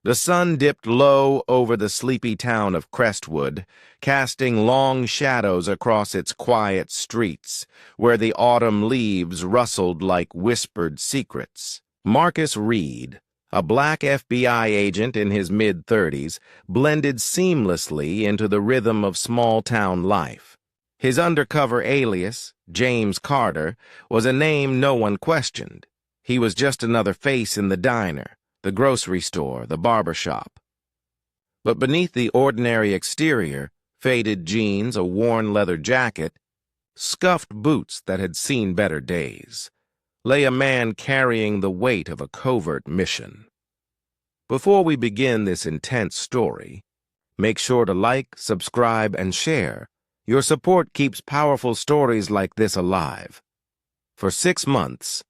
The sun dipped low over the sleepy town of Crestwood, casting long shadows across its quiet streets, where the autumn leaves rustled like whispered secrets. Marcus Reed, a black FBI agent in his mid-30s, blended seamlessly into the rhythm of small-town life. His undercover alias, James Carter, was a name no one questioned. He was just another face in the diner, the grocery store, the barber shop. But beneath the ordinary exterior, faded jeans, a worn leather jacket, scuffed boots that had seen better days, lay a man carrying the weight of a covert mission. Before we begin this intense story, make sure to like, subscribe, and share. Your support keeps powerful stories like this alive. For 6 months,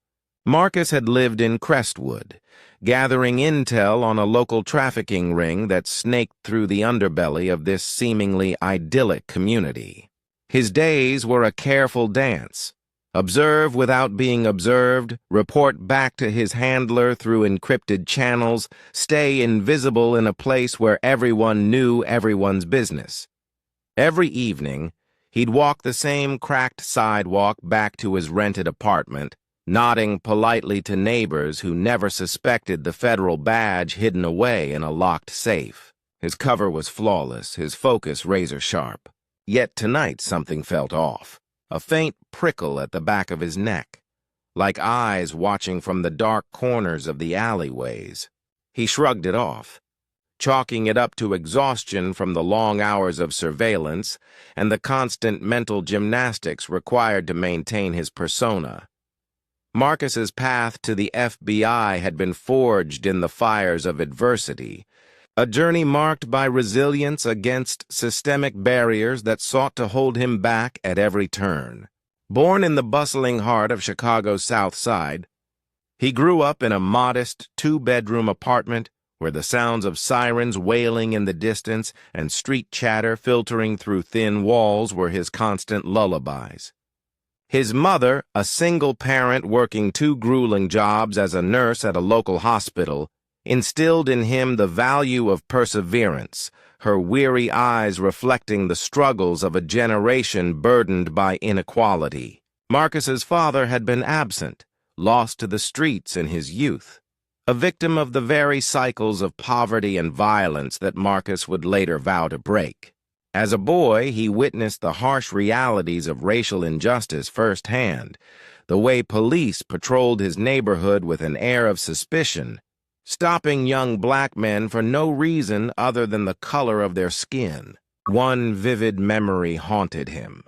Marcus had lived in Crestwood, gathering intel on a local trafficking ring that snaked through the underbelly of this seemingly idyllic community. His days were a careful dance. Observe without being observed, report back to his handler through encrypted channels, stay invisible in a place where everyone knew everyone's business. Every evening, he'd walk the same cracked sidewalk back to his rented apartment, nodding politely to neighbors who never suspected the federal badge hidden away in a locked safe. His cover was flawless, his focus razor-sharp. Yet tonight something felt off, a faint prickle at the back of his neck, like eyes watching from the dark corners of the alleyways. He shrugged it off, chalking it up to exhaustion from the long hours of surveillance and the constant mental gymnastics required to maintain his persona. Marcus's path to the FBI had been forged in the fires of adversity, a journey marked by resilience against systemic barriers that sought to hold him back at every turn. Born in the bustling heart of Chicago's South Side, he grew up in a modest 2-bedroom apartment where the sounds of sirens wailing in the distance and street chatter filtering through thin walls were his constant lullabies. His mother, a single parent working 2 grueling jobs as a nurse at a local hospital, instilled in him the value of perseverance, her weary eyes reflecting the struggles of a generation burdened by inequality. Marcus's father had been absent, lost to the streets in his youth, a victim of the very cycles of poverty and violence that Marcus would later vow to break. As a boy, he witnessed the harsh realities of racial injustice firsthand, the way police patrolled his neighborhood with an air of suspicion, stopping young black men for no reason other than the color of their skin. One vivid memory haunted him.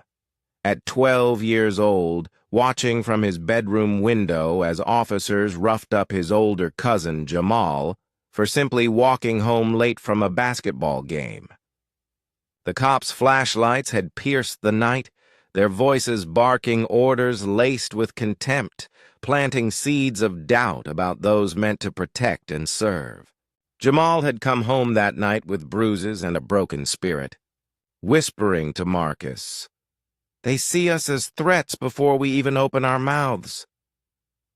At 12 years old, watching from his bedroom window as officers roughed up his older cousin, Jamal, for simply walking home late from a basketball game. The cops' flashlights had pierced the night, their voices barking orders laced with contempt, planting seeds of doubt about those meant to protect and serve. Jamal had come home that night with bruises and a broken spirit, whispering to Marcus, "They see us as threats before we even open our mouths."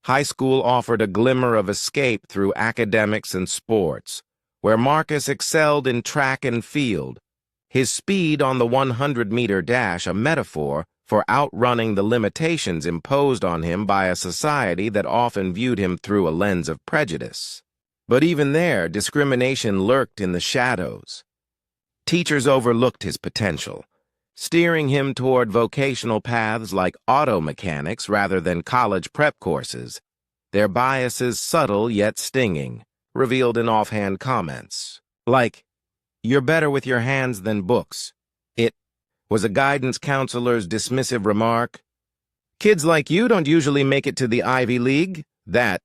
High school offered a glimmer of escape through academics and sports, where Marcus excelled in track and field, his speed on the 100-meter dash a metaphor for outrunning the limitations imposed on him by a society that often viewed him through a lens of prejudice. But even there, discrimination lurked in the shadows. Teachers overlooked his potential, steering him toward vocational paths like auto mechanics rather than college prep courses, their biases subtle yet stinging, revealed in offhand comments, like, "You're better with your hands than books." It was a guidance counselor's dismissive remark. "Kids like you don't usually make it to the Ivy League." That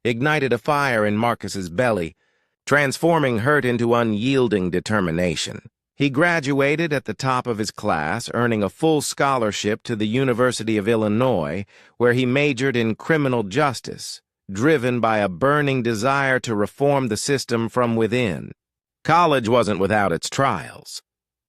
ignited a fire in Marcus's belly, transforming hurt into unyielding determination. He graduated at the top of his class, earning a full scholarship to the University of Illinois, where he majored in criminal justice, driven by a burning desire to reform the system from within. College wasn't without its trials.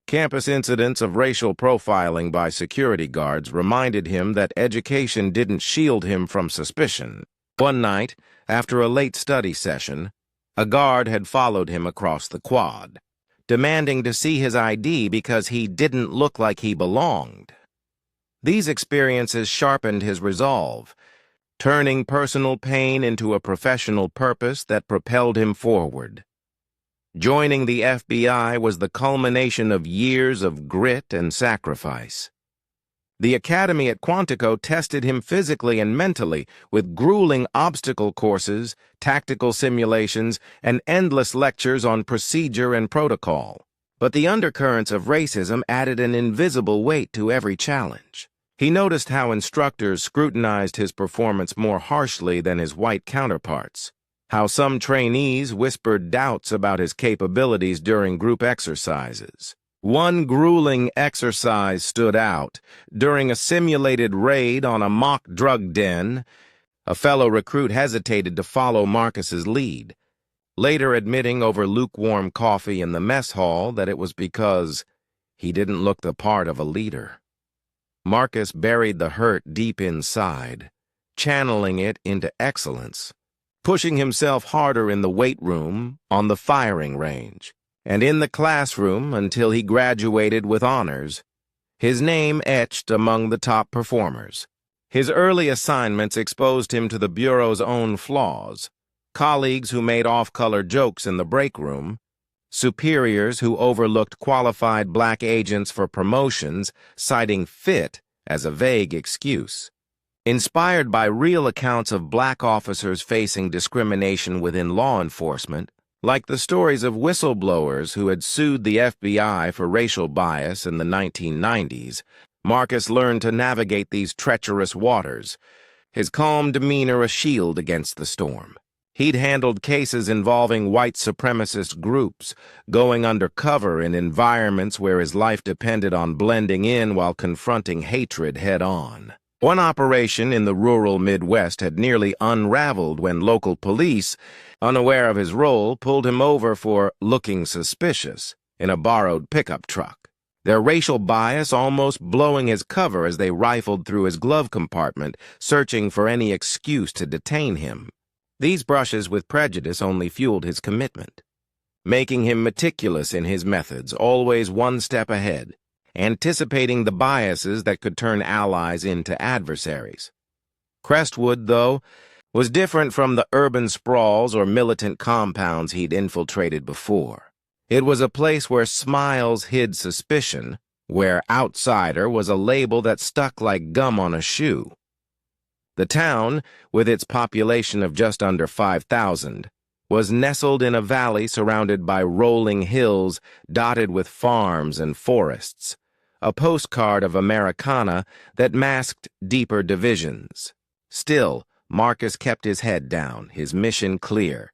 Campus incidents of racial profiling by security guards reminded him that education didn't shield him from suspicion. One night, after a late study session, A guard had followed him across the quad, demanding to see his ID because he didn't look like he belonged. These experiences sharpened his resolve, turning personal pain into a professional purpose that propelled him forward. Joining the FBI was the culmination of years of grit and sacrifice. The academy at Quantico tested him physically and mentally with grueling obstacle courses, tactical simulations, and endless lectures on procedure and protocol. But the undercurrents of racism added an invisible weight to every challenge. He noticed how instructors scrutinized his performance more harshly than his white counterparts, how some trainees whispered doubts about his capabilities during group exercises. One grueling exercise stood out. During a simulated raid on a mock drug den, a fellow recruit hesitated to follow Marcus's lead, later admitting over lukewarm coffee in the mess hall that it was because he didn't look the part of a leader. Marcus buried the hurt deep inside, channeling it into excellence, pushing himself harder in the weight room, on the firing range, and in the classroom until he graduated with honors, his name etched among the top performers. His early assignments exposed him to the Bureau's own flaws, colleagues who made off-color jokes in the break room, superiors who overlooked qualified black agents for promotions, citing fit as a vague excuse. Inspired by real accounts of black officers facing discrimination within law enforcement, like the stories of whistleblowers who had sued the FBI for racial bias in the 1990s, Marcus learned to navigate these treacherous waters, his calm demeanor a shield against the storm. He'd handled cases involving white supremacist groups, going undercover in environments where his life depended on blending in while confronting hatred head-on. One operation in the rural Midwest had nearly unraveled when local police, unaware of his role, pulled him over for looking suspicious in a borrowed pickup truck, their racial bias almost blowing his cover as they rifled through his glove compartment, searching for any excuse to detain him. These brushes with prejudice only fueled his commitment, making him meticulous in his methods, always one step ahead, anticipating the biases that could turn allies into adversaries. Crestwood, though, was different from the urban sprawls or militant compounds he'd infiltrated before. It was a place where smiles hid suspicion, where outsider was a label that stuck like gum on a shoe. The town, with its population of just under 5,000, was nestled in a valley surrounded by rolling hills dotted with farms and forests, a postcard of Americana that masked deeper divisions. Still, Marcus kept his head down, his mission clear.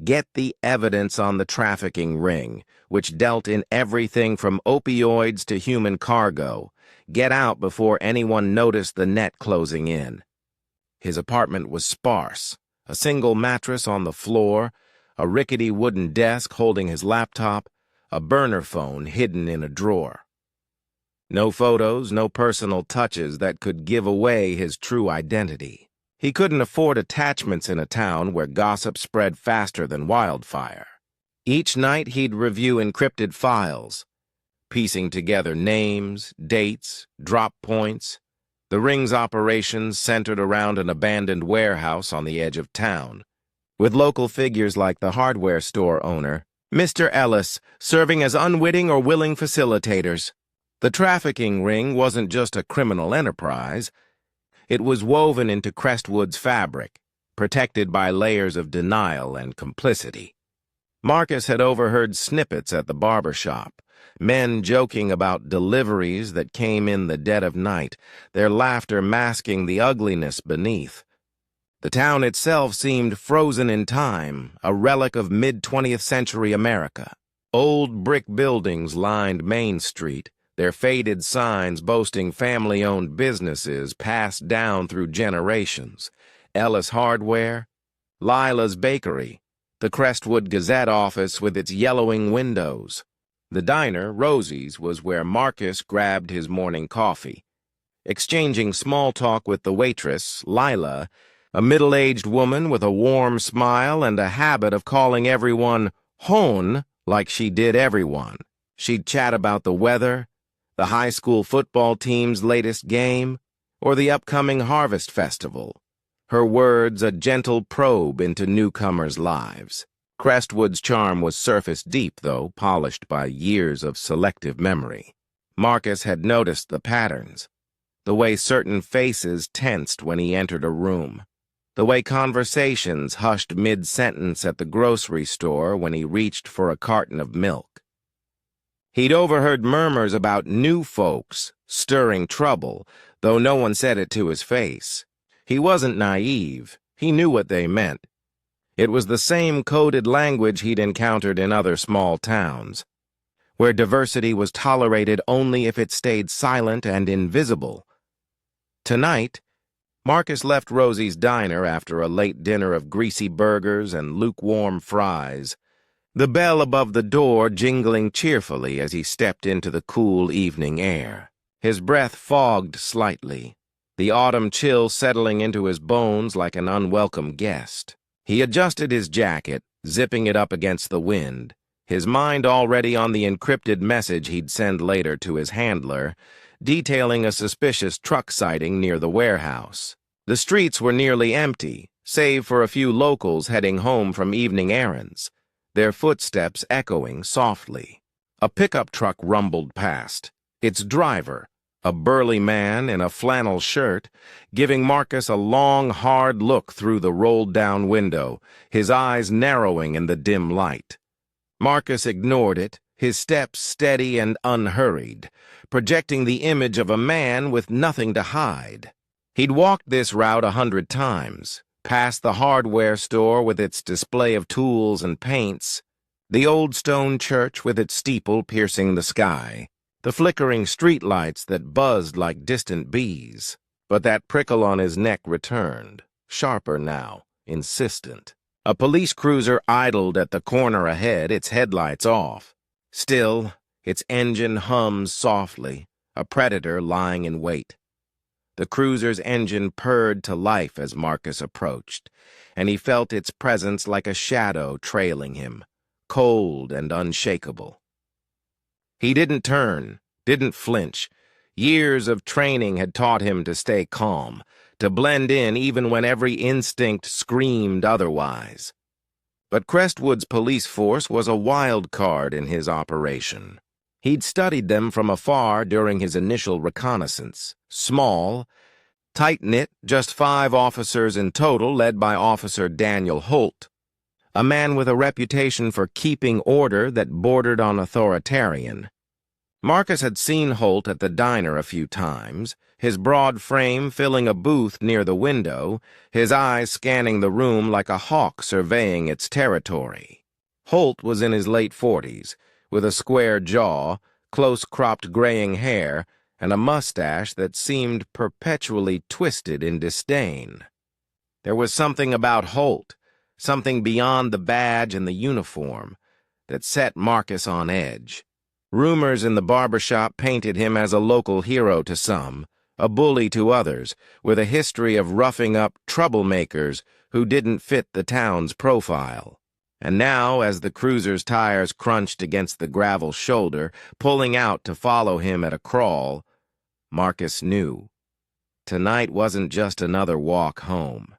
Get the evidence on the trafficking ring, which dealt in everything from opioids to human cargo. Get out before anyone noticed the net closing in. His apartment was sparse, a single mattress on the floor, a rickety wooden desk holding his laptop, a burner phone hidden in a drawer. No photos, no personal touches that could give away his true identity. He couldn't afford attachments in a town where gossip spread faster than wildfire. Each night he'd review encrypted files, piecing together names, dates, drop points. The ring's operations centered around an abandoned warehouse on the edge of town, with local figures like the hardware store owner, Mr. Ellis, serving as unwitting or willing facilitators. The trafficking ring wasn't just a criminal enterprise. It was woven into Crestwood's fabric, protected by layers of denial and complicity. Marcus had overheard snippets at the barber shop, men joking about deliveries that came in the dead of night, their laughter masking the ugliness beneath. The town itself seemed frozen in time, a relic of mid-20th century America. Old brick buildings lined Main Street, their faded signs boasting family-owned businesses passed down through generations. Ellis Hardware, Lila's Bakery, the Crestwood Gazette office with its yellowing windows. The diner, Rosie's, was where Marcus grabbed his morning coffee. Exchanging small talk with the waitress, Lila, A middle-aged woman with a warm smile and a habit of calling everyone hon like she did everyone. She'd chat about the weather, the high school football team's latest game, or the upcoming harvest festival. Her words a gentle probe into newcomers' lives. Crestwood's charm was surface deep, though, polished by years of selective memory. Marcus had noticed the patterns, the way certain faces tensed when he entered a room, the way conversations hushed mid-sentence at the grocery store when he reached for a carton of milk. He'd overheard murmurs about new folks stirring trouble, though no one said it to his face. He wasn't naive. He knew what they meant. It was the same coded language he'd encountered in other small towns, where diversity was tolerated only if it stayed silent and invisible. Tonight, Marcus left Rosie's diner after a late dinner of greasy burgers and lukewarm fries, the bell above the door jingling cheerfully as he stepped into the cool evening air. His breath fogged slightly, the autumn chill settling into his bones like an unwelcome guest. He adjusted his jacket, zipping it up against the wind, his mind already on the encrypted message he'd send later to his handler, detailing a suspicious truck sighting near the warehouse. The streets were nearly empty, save for a few locals heading home from evening errands, their footsteps echoing softly. A pickup truck rumbled past, its driver, a burly man in a flannel shirt, giving Marcus a long, hard look through the rolled-down window, his eyes narrowing in the dim light. Marcus ignored it, his steps steady and unhurried, projecting the image of a man with nothing to hide. He'd walked this route 100 times, past the hardware store with its display of tools and paints, the old stone church with its steeple piercing the sky, the flickering streetlights that buzzed like distant bees. But that prickle on his neck returned, sharper now, insistent. A police cruiser idled at the corner ahead, its headlights off. Still, its engine hums softly, a predator lying in wait. The cruiser's engine purred to life as Marcus approached, and he felt its presence like a shadow trailing him, cold and unshakable. He didn't turn, didn't flinch. Years of training had taught him to stay calm, to blend in even when every instinct screamed otherwise. But Crestwood's police force was a wild card in his operation. He'd studied them from afar during his initial reconnaissance. Small, tight-knit, just 5 officers in total, led by Officer Daniel Holt, a man with a reputation for keeping order that bordered on authoritarian. Marcus had seen Holt at the diner a few times, his broad frame filling a booth near the window, his eyes scanning the room like a hawk surveying its territory. Holt was in his late 40s, with a square jaw, close-cropped graying hair, and a mustache that seemed perpetually twisted in disdain. There was something about Holt, something beyond the badge and the uniform, that set Marcus on edge. Rumors in the barbershop painted him as a local hero to some, a bully to others, with a history of roughing up troublemakers who didn't fit the town's profile. And now, as the cruiser's tires crunched against the gravel shoulder, pulling out to follow him at a crawl, Marcus knew. Tonight wasn't just another walk home.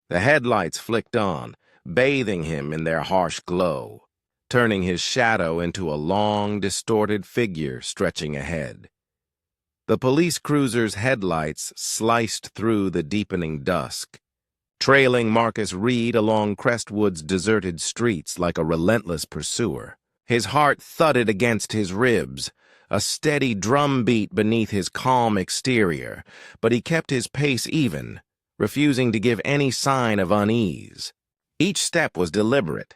The headlights flicked on, bathing him in their harsh glow, turning his shadow into a long, distorted figure stretching ahead. The police cruiser's headlights sliced through the deepening dusk, trailing Marcus Reed along Crestwood's deserted streets like a relentless pursuer. His heart thudded against his ribs, a steady drumbeat beneath his calm exterior, but he kept his pace even, refusing to give any sign of unease. Each step was deliberate,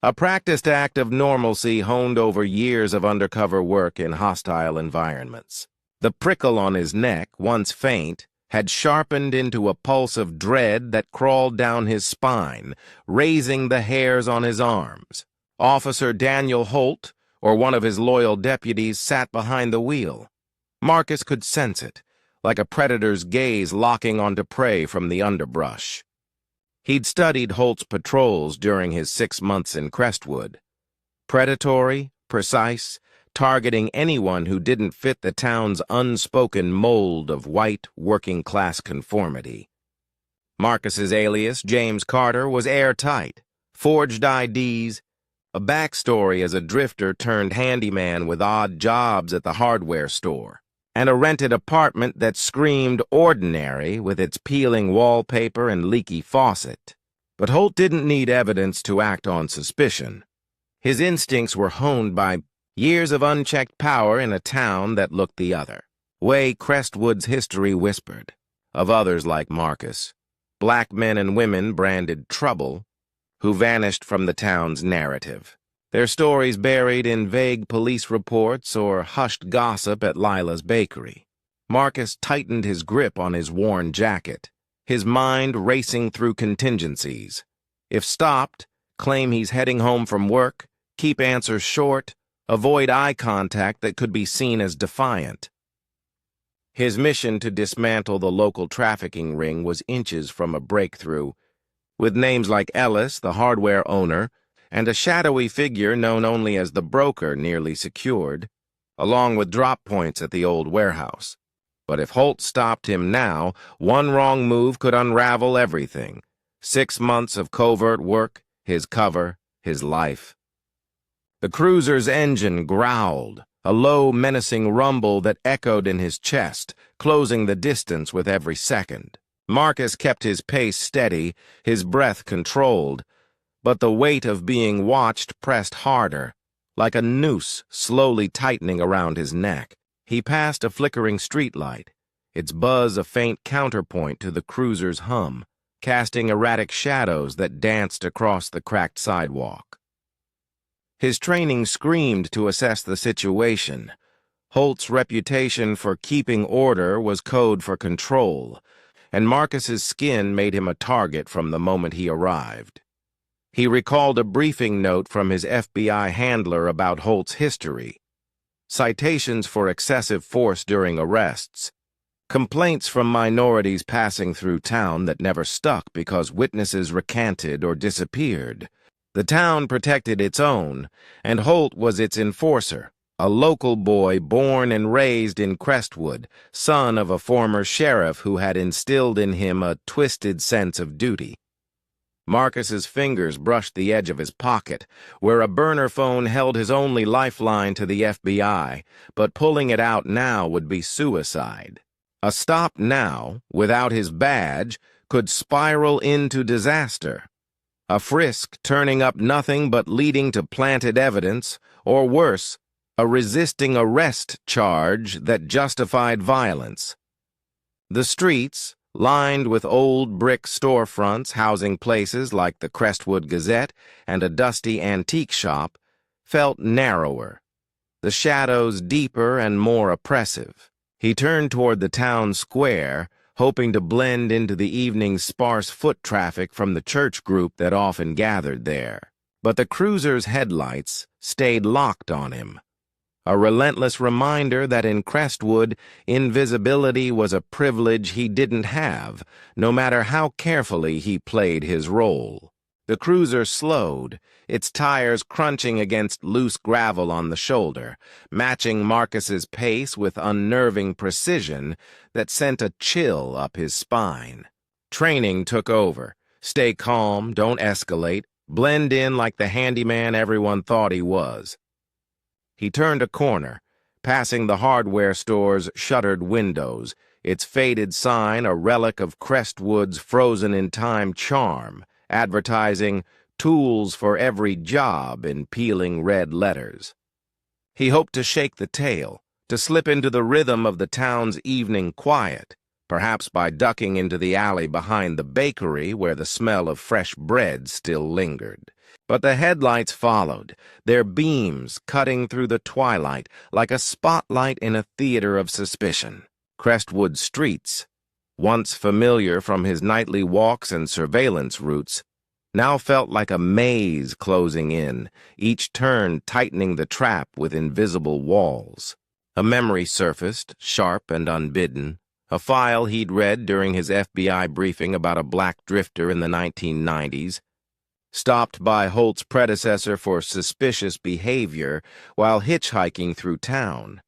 a practiced act of normalcy honed over years of undercover work in hostile environments. The prickle on his neck, once faint, had sharpened into a pulse of dread that crawled down his spine, raising the hairs on his arms. Officer Daniel Holt, or one of his loyal deputies, sat behind the wheel. Marcus could sense it, like a predator's gaze locking onto prey from the underbrush. He'd studied Holt's patrols during his 6 months in Crestwood. Predatory, precise, targeting anyone who didn't fit the town's unspoken mold of white, working-class conformity. Marcus's alias, James Carter, was airtight. Forged IDs, a backstory as a drifter turned handyman with odd jobs at the hardware store, and a rented apartment that screamed ordinary with its peeling wallpaper and leaky faucet. But Holt didn't need evidence to act on suspicion. His instincts were honed by years of unchecked power in a town that looked the other, way Crestwood's history whispered, of others like Marcus, black men and women branded trouble, who vanished from the town's narrative, their stories buried in vague police reports or hushed gossip at Lila's bakery. Marcus tightened his grip on his worn jacket, his mind racing through contingencies. If stopped, claim he's heading home from work, keep answers short, avoid eye contact that could be seen as defiant. His mission to dismantle the local trafficking ring was inches from a breakthrough, with names like Ellis, the hardware owner, and a shadowy figure known only as the broker nearly secured, along with drop points at the old warehouse. But if Holt stopped him now, one wrong move could unravel everything. 6 months of covert work, his cover, his life. The cruiser's engine growled, a low, menacing rumble that echoed in his chest, closing the distance with every second. Marcus kept his pace steady, his breath controlled, but the weight of being watched pressed harder, like a noose slowly tightening around his neck. He passed a flickering streetlight, its buzz a faint counterpoint to the cruiser's hum, casting erratic shadows that danced across the cracked sidewalk. His training screamed to assess the situation. Holt's reputation for keeping order was code for control, and Marcus's skin made him a target from the moment he arrived. He recalled a briefing note from his FBI handler about Holt's history, citations for excessive force during arrests, complaints from minorities passing through town that never stuck because witnesses recanted or disappeared. The town protected its own, and Holt was its enforcer, a local boy born and raised in Crestwood, son of a former sheriff who had instilled in him a twisted sense of duty. Marcus's fingers brushed the edge of his pocket, where a burner phone held his only lifeline to the FBI, but pulling it out now would be suicide. A stop now, without his badge, could spiral into disaster. A frisk turning up nothing but leading to planted evidence, or worse, a resisting arrest charge that justified violence. The streets, lined with old brick storefronts housing places like the Crestwood Gazette and a dusty antique shop, felt narrower, the shadows deeper and more oppressive. He turned toward the town square, hoping to blend into the evening's sparse foot traffic from the church group that often gathered there. But the cruiser's headlights stayed locked on him, a relentless reminder that in Crestwood, invisibility was a privilege he didn't have, no matter how carefully he played his role. The cruiser slowed, its tires crunching against loose gravel on the shoulder, matching Marcus's pace with unnerving precision that sent a chill up his spine. Training took over. Stay calm, don't escalate, blend in like the handyman everyone thought he was. He turned a corner, passing the hardware store's shuttered windows, its faded sign a relic of Crestwood's frozen-in-time charm, advertising tools for every job in peeling red letters. He hoped to shake the tail, to slip into the rhythm of the town's evening quiet, perhaps by ducking into the alley behind the bakery where the smell of fresh bread still lingered. But the headlights followed, their beams cutting through the twilight like a spotlight in a theater of suspicion. Crestwood streets, once familiar from his nightly walks and surveillance routes, now felt like a maze closing in, each turn tightening the trap with invisible walls. A memory surfaced, sharp and unbidden, a file he'd read during his FBI briefing about a black drifter in the 1990s, stopped by Holt's predecessor for suspicious behavior while hitchhiking through town.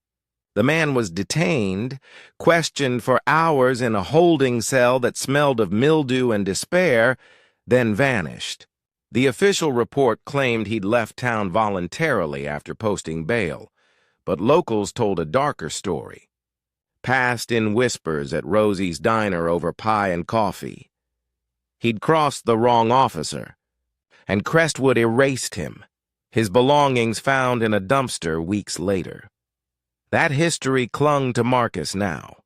The man was detained, questioned for hours in a holding cell that smelled of mildew and despair, then vanished. The official report claimed he'd left town voluntarily after posting bail, but locals told a darker story. Passed in whispers at Rosie's diner over pie and coffee. He'd crossed the wrong officer, and Crestwood erased him, his belongings found in a dumpster weeks later. That history clung to Marcus now,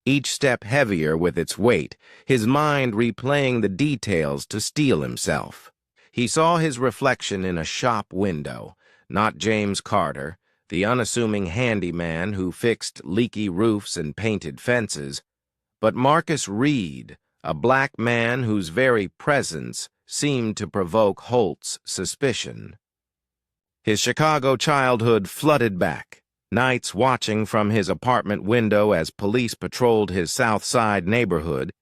each step heavier with its weight, his mind replaying the details to steel himself. He saw his reflection in a shop window, not James Carter, the unassuming handyman who fixed leaky roofs and painted fences, but Marcus Reed, a black man whose very presence seemed to provoke Holt's suspicion. His Chicago childhood flooded back, nights watching from his apartment window as police patrolled his South Side neighborhood,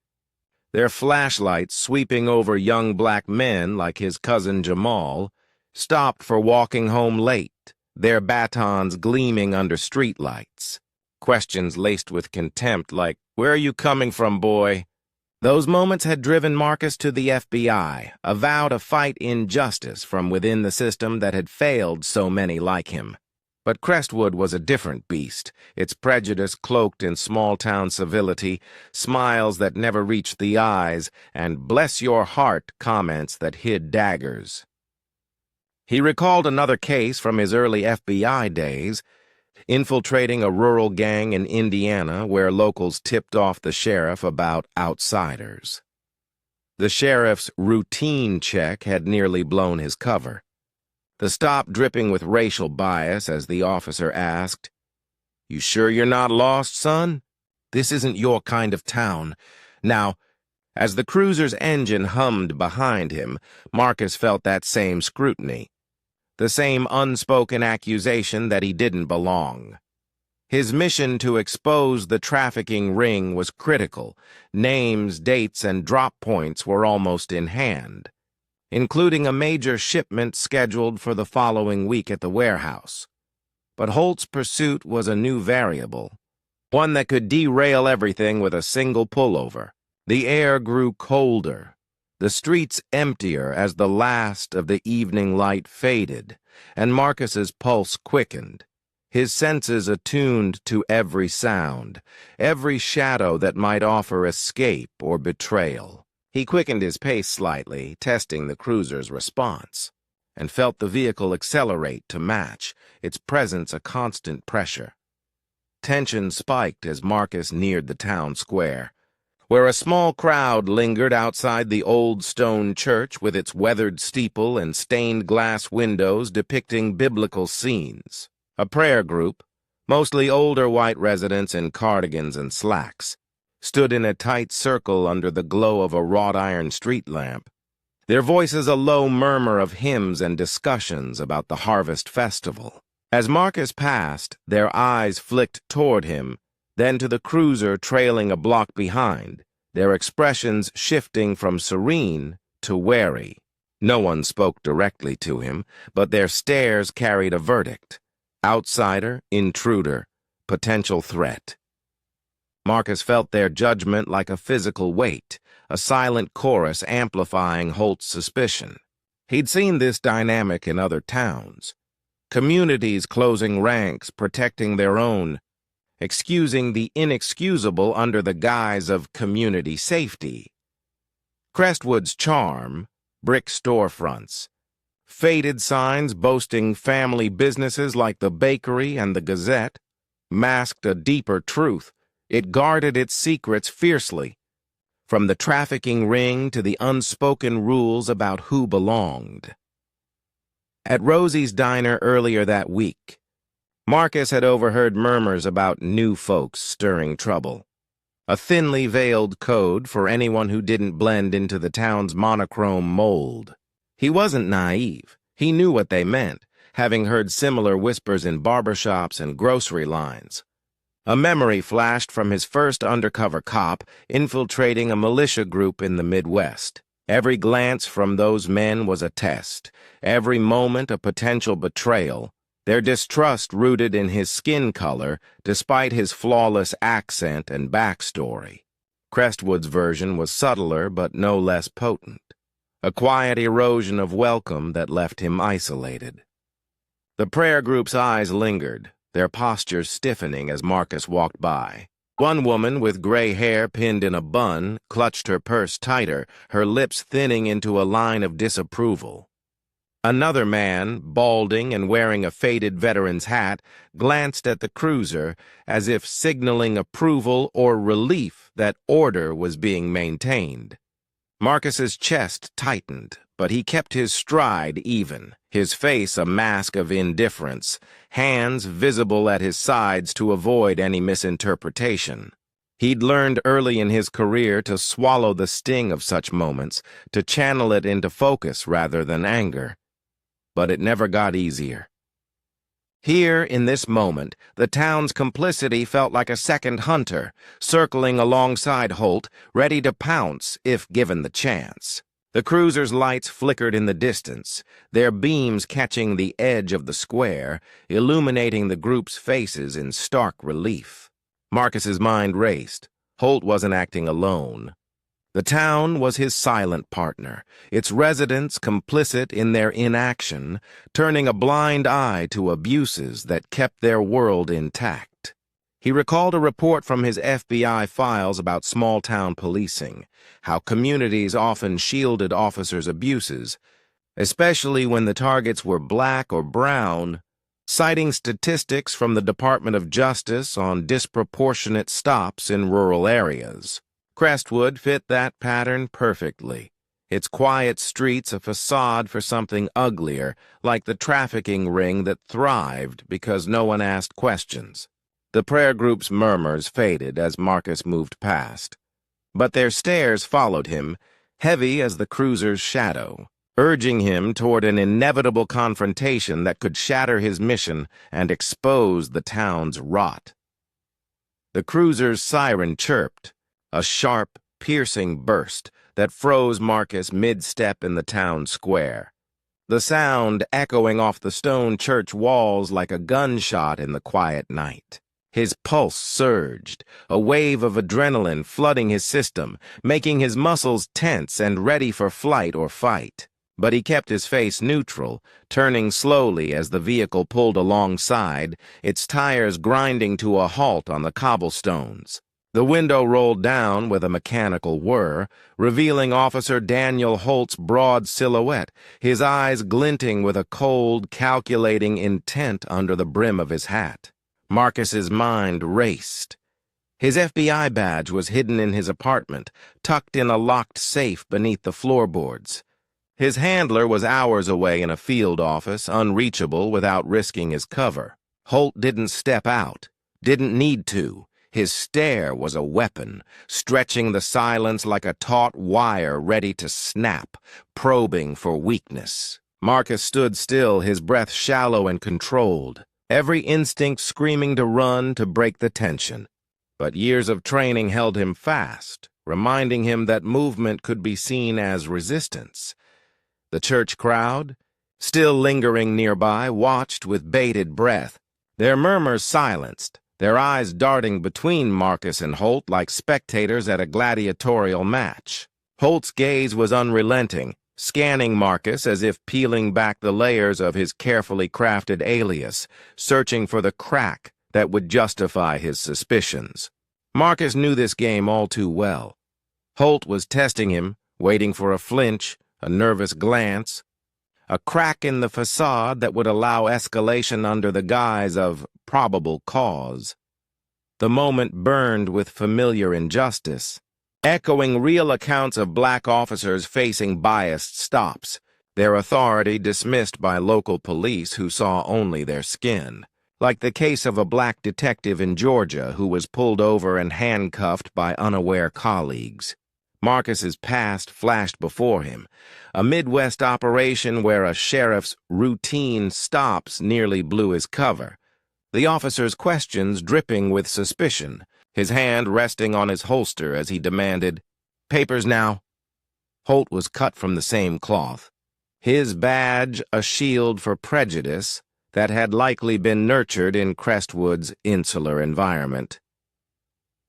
their flashlights sweeping over young black men like his cousin Jamal, stopped for walking home late, their batons gleaming under streetlights. Questions laced with contempt like, "Where are you coming from, boy?" Those moments had driven Marcus to the FBI, a vow to fight injustice from within the system that had failed so many like him. But Crestwood was a different beast, its prejudice cloaked in small-town civility, smiles that never reached the eyes, and bless-your-heart comments that hid daggers. He recalled another case from his early FBI days, infiltrating a rural gang in Indiana where locals tipped off the sheriff about outsiders. The sheriff's routine check had nearly blown his cover. The stop dripping with racial bias as the officer asked, "You sure you're not lost, son? This isn't your kind of town." Now, as the cruiser's engine hummed behind him, Marcus felt that same scrutiny, the same unspoken accusation that he didn't belong. His mission to expose the trafficking ring was critical. Names, dates, and drop points were almost in hand, including a major shipment scheduled for the following week at the warehouse. But Holt's pursuit was a new variable, one that could derail everything with a single pullover. The air grew colder, the streets emptier as the last of the evening light faded, and Marcus's pulse quickened, his senses attuned to every sound, every shadow that might offer escape or betrayal. He quickened his pace slightly, testing the cruiser's response, and felt the vehicle accelerate to match, its presence a constant pressure. Tension spiked as Marcus neared the town square, where a small crowd lingered outside the old stone church with its weathered steeple and stained glass windows depicting biblical scenes. A prayer group, mostly older white residents in cardigans and slacks, stood in a tight circle under the glow of a wrought-iron street lamp, their voices a low murmur of hymns and discussions about the harvest festival. As Marcus passed, their eyes flicked toward him, then to the cruiser trailing a block behind, their expressions shifting from serene to wary. No one spoke directly to him, but their stares carried a verdict: outsider, intruder, potential threat. Marcus felt their judgment like a physical weight, a silent chorus amplifying Holt's suspicion. He'd seen this dynamic in other towns, communities closing ranks, protecting their own, excusing the inexcusable under the guise of community safety. Crestwood's charm, brick storefronts, faded signs boasting family businesses like the Bakery and the Gazette, masked a deeper truth. It guarded its secrets fiercely, from the trafficking ring to the unspoken rules about who belonged. At Rosie's diner earlier that week, Marcus had overheard murmurs about new folks stirring trouble, a thinly veiled code for anyone who didn't blend into the town's monochrome mold. He wasn't naive. He knew what they meant, having heard similar whispers in barbershops and grocery lines. A memory flashed from his first undercover cop infiltrating a militia group in the Midwest. Every glance from those men was a test, every moment a potential betrayal, their distrust rooted in his skin color despite his flawless accent and backstory. Crestwood's version was subtler but no less potent, a quiet erosion of welcome that left him isolated. The prayer group's eyes lingered, their postures stiffening as Marcus walked by. One woman with gray hair pinned in a bun clutched her purse tighter, her lips thinning into a line of disapproval. Another man, balding and wearing a faded veteran's hat, glanced at the cruiser as if signaling approval or relief that order was being maintained. Marcus's chest tightened, but he kept his stride even, his face a mask of indifference, hands visible at his sides to avoid any misinterpretation. He'd learned early in his career to swallow the sting of such moments, to channel it into focus rather than anger. But it never got easier. Here, in this moment, the town's complicity felt like a second hunter, circling alongside Holt, ready to pounce if given the chance. The cruiser's lights flickered in the distance, their beams catching the edge of the square, illuminating the group's faces in stark relief. Marcus's mind raced. Holt wasn't acting alone. The town was his silent partner, its residents complicit in their inaction, turning a blind eye to abuses that kept their world intact. He recalled a report from his FBI files about small-town policing, how communities often shielded officers' abuses, especially when the targets were black or brown, citing statistics from the Department of Justice on disproportionate stops in rural areas. Crestwood fit that pattern perfectly, its quiet streets a facade for something uglier, like the trafficking ring that thrived because no one asked questions. The prayer group's murmurs faded as Marcus moved past, but their stares followed him, heavy as the cruiser's shadow, urging him toward an inevitable confrontation that could shatter his mission and expose the town's rot. The cruiser's siren chirped, a sharp, piercing burst that froze Marcus mid-step in the town square, the sound echoing off the stone church walls like a gunshot in the quiet night. His pulse surged, a wave of adrenaline flooding his system, making his muscles tense and ready for flight or fight. But he kept his face neutral, turning slowly as the vehicle pulled alongside, its tires grinding to a halt on the cobblestones. The window rolled down with a mechanical whir, revealing Officer Daniel Holt's broad silhouette, his eyes glinting with a cold, calculating intent under the brim of his hat. Marcus's mind raced. His FBI badge was hidden in his apartment, tucked in a locked safe beneath the floorboards. His handler was hours away in a field office, unreachable without risking his cover. Holt didn't step out, didn't need to. His stare was a weapon, stretching the silence like a taut wire ready to snap, probing for weakness. Marcus stood still, his breath shallow and controlled, every instinct screaming to run to break the tension. But years of training held him fast, reminding him that movement could be seen as resistance. The church crowd, still lingering nearby, watched with bated breath, their murmurs silenced, their eyes darting between Marcus and Holt like spectators at a gladiatorial match. Holt's gaze was unrelenting, scanning Marcus as if peeling back the layers of his carefully crafted alias, searching for the crack that would justify his suspicions. Marcus knew this game all too well. Holt was testing him, waiting for a flinch, a nervous glance, a crack in the facade that would allow escalation under the guise of probable cause. The moment burned with familiar injustice, echoing real accounts of black officers facing biased stops, their authority dismissed by local police who saw only their skin, like the case of a black detective in Georgia who was pulled over and handcuffed by unaware colleagues. Marcus's past flashed before him, a Midwest operation where a sheriff's routine stops nearly blew his cover, the officer's questions dripping with suspicion, his hand resting on his holster as he demanded, "Papers now." Holt was cut from the same cloth, his badge a shield for prejudice that had likely been nurtured in Crestwood's insular environment.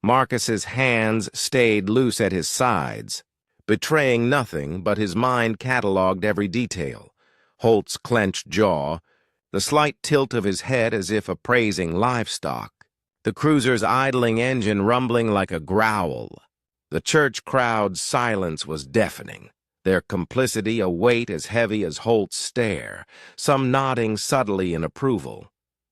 Marcus's hands stayed loose at his sides, betraying nothing but his mind catalogued every detail. Holt's clenched jaw, the slight tilt of his head as if appraising livestock, the cruiser's idling engine rumbling like a growl. The church crowd's silence was deafening, their complicity a weight as heavy as Holt's stare, some nodding subtly in approval.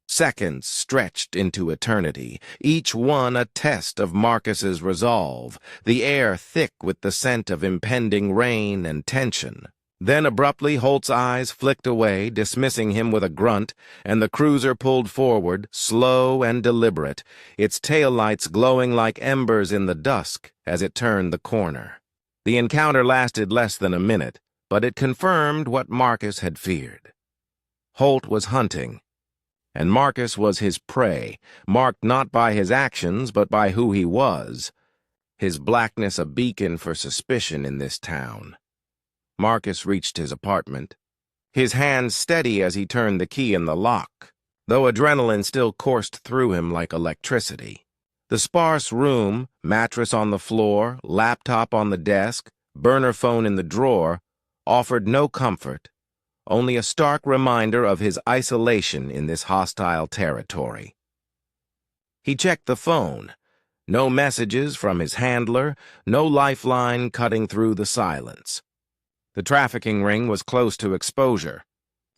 Seconds stretched into eternity, each one a test of Marcus's resolve, the air thick with the scent of impending rain and tension. Then abruptly Holt's eyes flicked away, dismissing him with a grunt, and the cruiser pulled forward, slow and deliberate, its taillights glowing like embers in the dusk as it turned the corner. The encounter lasted less than a minute, but it confirmed what Marcus had feared. Holt was hunting, and Marcus was his prey, marked not by his actions but by who he was, his blackness a beacon for suspicion in this town. Marcus reached his apartment, his hand steady as he turned the key in the lock, though adrenaline still coursed through him like electricity. The sparse room, mattress on the floor, laptop on the desk, burner phone in the drawer, offered no comfort, only a stark reminder of his isolation in this hostile territory. He checked the phone. No messages from his handler, no lifeline cutting through the silence. The trafficking ring was close to exposure,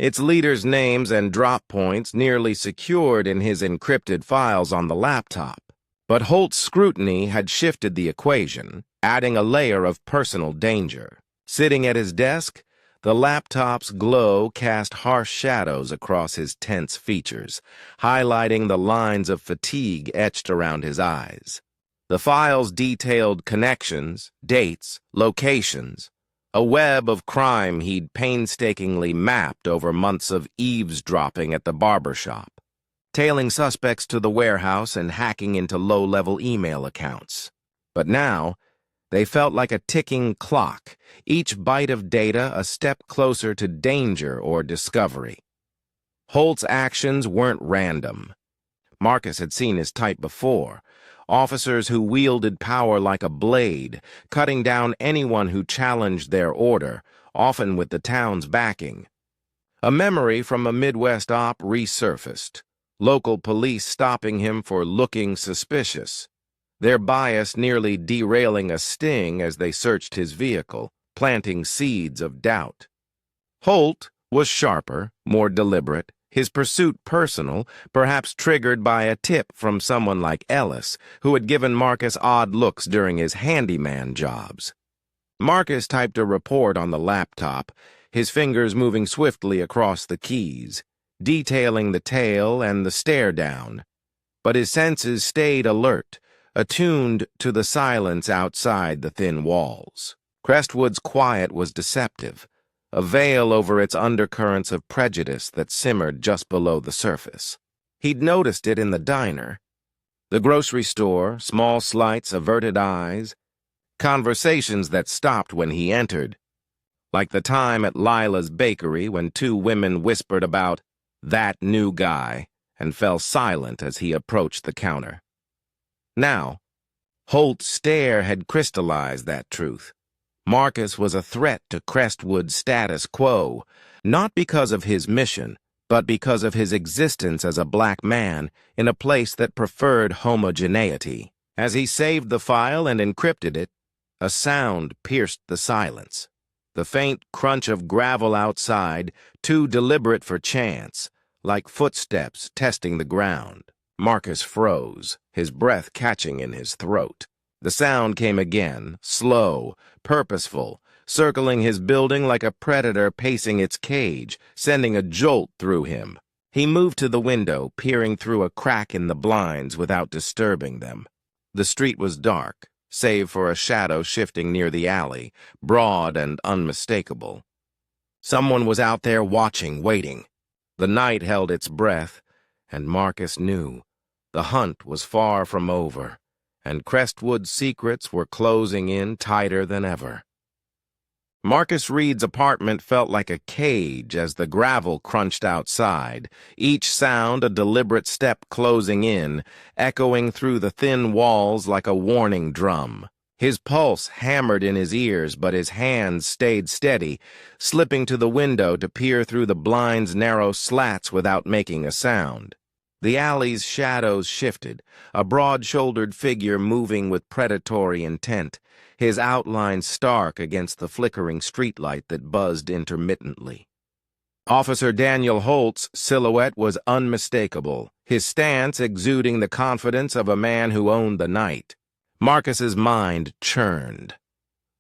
its leaders' names and drop points nearly secured in his encrypted files on the laptop. But Holt's scrutiny had shifted the equation, adding a layer of personal danger. Sitting at his desk, the laptop's glow cast harsh shadows across his tense features, highlighting the lines of fatigue etched around his eyes. The files detailed connections, dates, locations, a web of crime he'd painstakingly mapped over months of eavesdropping at the barber shop, tailing suspects to the warehouse and hacking into low-level email accounts. But now, they felt like a ticking clock, each byte of data a step closer to danger or discovery. Holt's actions weren't random. Marcus had seen his type before, officers who wielded power like a blade, cutting down anyone who challenged their order, often with the town's backing. A memory from a Midwest op resurfaced, local police stopping him for looking suspicious, their bias nearly derailing a sting as they searched his vehicle, planting seeds of doubt. Holt was sharper, more deliberate, his pursuit personal, perhaps triggered by a tip from someone like Ellis, who had given Marcus odd looks during his handyman jobs. Marcus typed a report on the laptop, his fingers moving swiftly across the keys, detailing the tail and the stare-down. But his senses stayed alert, attuned to the silence outside the thin walls. Crestwood's quiet was deceptive, a veil over its undercurrents of prejudice that simmered just below the surface. He'd noticed it in the diner, the grocery store, small slights, averted eyes, conversations that stopped when he entered, like the time at Lila's bakery when two women whispered about that new guy and fell silent as he approached the counter. Now, Holt's stare had crystallized that truth. Marcus was a threat to Crestwood's status quo, not because of his mission, but because of his existence as a black man in a place that preferred homogeneity. As he saved the file and encrypted it, a sound pierced the silence. The faint crunch of gravel outside, too deliberate for chance, like footsteps testing the ground. Marcus froze, his breath catching in his throat. The sound came again, slow, purposeful, circling his building like a predator pacing its cage, sending a jolt through him. He moved to the window, peering through a crack in the blinds without disturbing them. The street was dark, save for a shadow shifting near the alley, broad and unmistakable. Someone was out there watching, waiting. The night held its breath, And Marcus knew the hunt was far from over, and Crestwood's secrets were closing in tighter than ever. Marcus Reed's apartment felt like a cage as the gravel crunched outside, each sound a deliberate step closing in, echoing through the thin walls like a warning drum. His pulse hammered in his ears, but his hands stayed steady, slipping to the window to peer through the blind's narrow slats without making a sound. The alley's shadows shifted, a broad-shouldered figure moving with predatory intent, his outline stark against the flickering streetlight that buzzed intermittently. Officer Daniel Holt's silhouette was unmistakable, his stance exuding the confidence of a man who owned the night. Marcus's mind churned.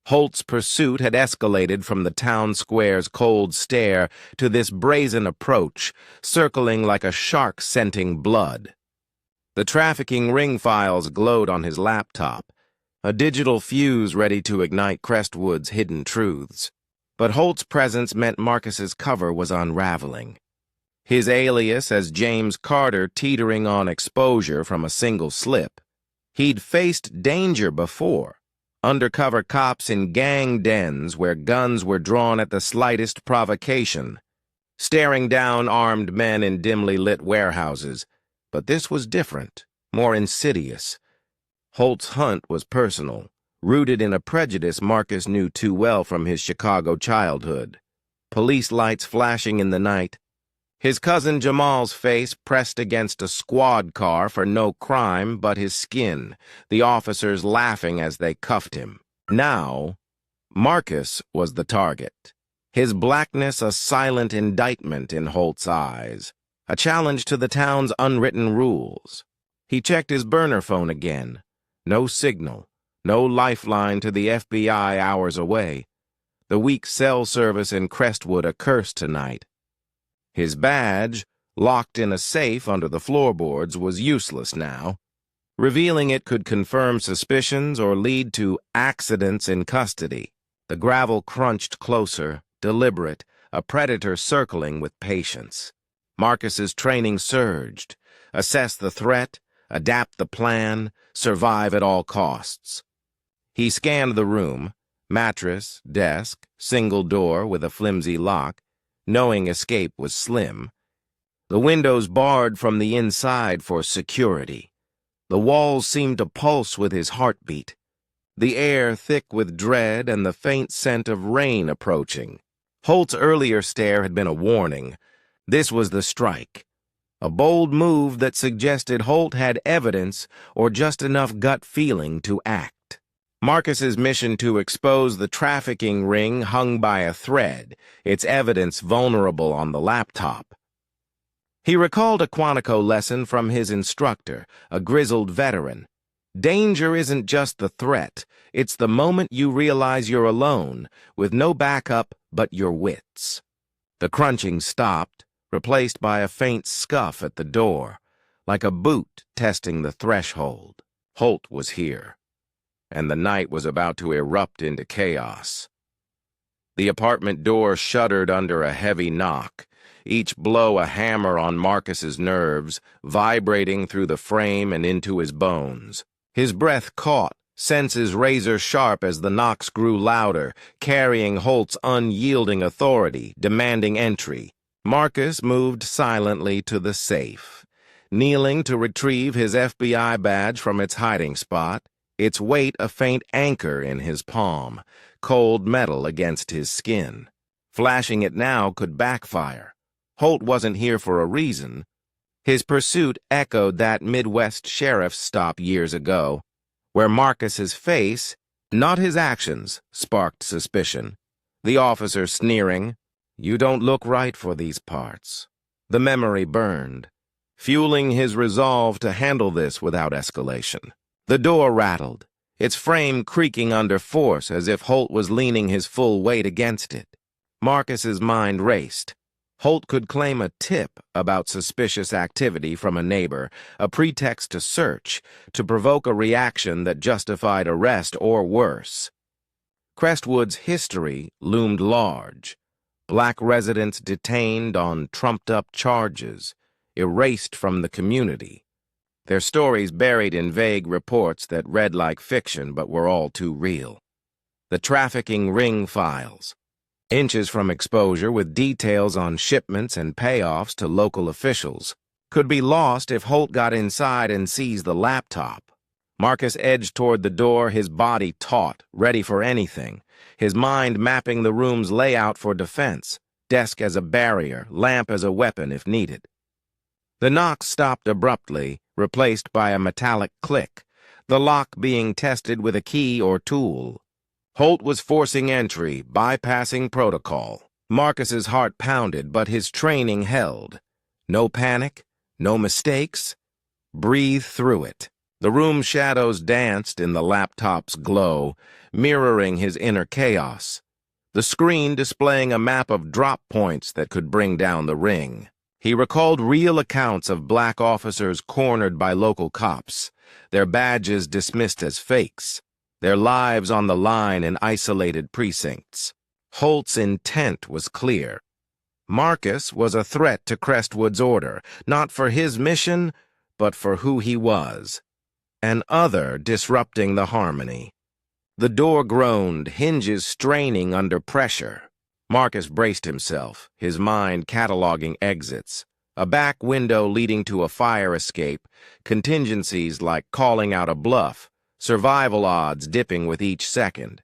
Holt's pursuit had escalated from the town square's cold stare to this brazen approach, circling like a shark scenting blood. The trafficking ring files glowed on his laptop, a digital fuse ready to ignite Crestwood's hidden truths. But Holt's presence meant Marcus's cover was unraveling. His alias as James Carter teetering on exposure from a single slip. He'd faced danger before. Undercover cops in gang dens where guns were drawn at the slightest provocation, staring down armed men in dimly lit warehouses. But this was different, more insidious. Holt's hunt was personal, rooted in a prejudice Marcus knew too well from his Chicago childhood. Police lights flashing in the night, his cousin Jamal's face pressed against a squad car for no crime but his skin, the officers laughing as they cuffed him. Now, Marcus was the target, his blackness a silent indictment in Holt's eyes, a challenge to the town's unwritten rules. He checked his burner phone again. No signal, no lifeline to the FBI hours away. The weak cell service in Crestwood accursed tonight. His badge, locked in a safe under the floorboards, was useless now. Revealing it could confirm suspicions or lead to accidents in custody. The gravel crunched closer, deliberate, a predator circling with patience. Marcus's training surged. Assess the threat, adapt the plan, survive at all costs. He scanned the room, mattress, desk, single door with a flimsy lock, knowing escape was slim. The windows barred from the inside for security. The walls seemed to pulse with his heartbeat. The air thick with dread and the faint scent of rain approaching. Holt's earlier stare had been a warning. This was the strike. A bold move that suggested Holt had evidence or just enough gut feeling to act. Marcus's mission to expose the trafficking ring hung by a thread, its evidence vulnerable on the laptop. He recalled a Quantico lesson from his instructor, a grizzled veteran. Danger isn't just the threat, it's the moment you realize you're alone, with no backup but your wits. The crunching stopped, replaced by a faint scuff at the door, like a boot testing the threshold. Holt was here, and the night was about to erupt into chaos. The apartment door shuddered under a heavy knock, each blow a hammer on Marcus's nerves, vibrating through the frame and into his bones. His breath caught, senses razor-sharp as the knocks grew louder, carrying Holt's unyielding authority, demanding entry. Marcus moved silently to the safe, kneeling to retrieve his FBI badge from its hiding spot, its weight a faint anchor in his palm, cold metal against his skin. Flashing it now could backfire. Holt wasn't here for a reason. His pursuit echoed that Midwest sheriff's stop years ago, where Marcus's face, not his actions, sparked suspicion. The officer sneering, "You don't look right for these parts." The memory burned, fueling his resolve to handle this without escalation. The door rattled, its frame creaking under force as if Holt was leaning his full weight against it. Marcus's mind raced. Holt could claim a tip about suspicious activity from a neighbor, a pretext to search, to provoke a reaction that justified arrest or worse. Crestwood's history loomed large. Black residents detained on trumped-up charges, erased from the community. Their stories buried in vague reports that read like fiction but were all too real. The trafficking ring files, inches from exposure with details on shipments and payoffs to local officials, could be lost if Holt got inside and seized the laptop. Marcus edged toward the door, his body taut, ready for anything, his mind mapping the room's layout for defense, desk as a barrier, lamp as a weapon if needed. The knock stopped abruptly, replaced by a metallic click, the lock being tested with a key or tool. Holt was forcing entry, bypassing protocol. Marcus's heart pounded, but his training held. No panic, no mistakes. Breathe through it. The room's shadows danced in the laptop's glow, mirroring his inner chaos. The screen displaying a map of drop points that could bring down the ring. He recalled real accounts of black officers cornered by local cops, their badges dismissed as fakes, their lives on the line in isolated precincts. Holt's intent was clear. Marcus was a threat to Crestwood's order, not for his mission, but for who he was. An other disrupting the harmony. The door groaned, hinges straining under pressure. Marcus braced himself, his mind cataloging exits. A back window leading to a fire escape, contingencies like calling out a bluff, survival odds dipping with each second.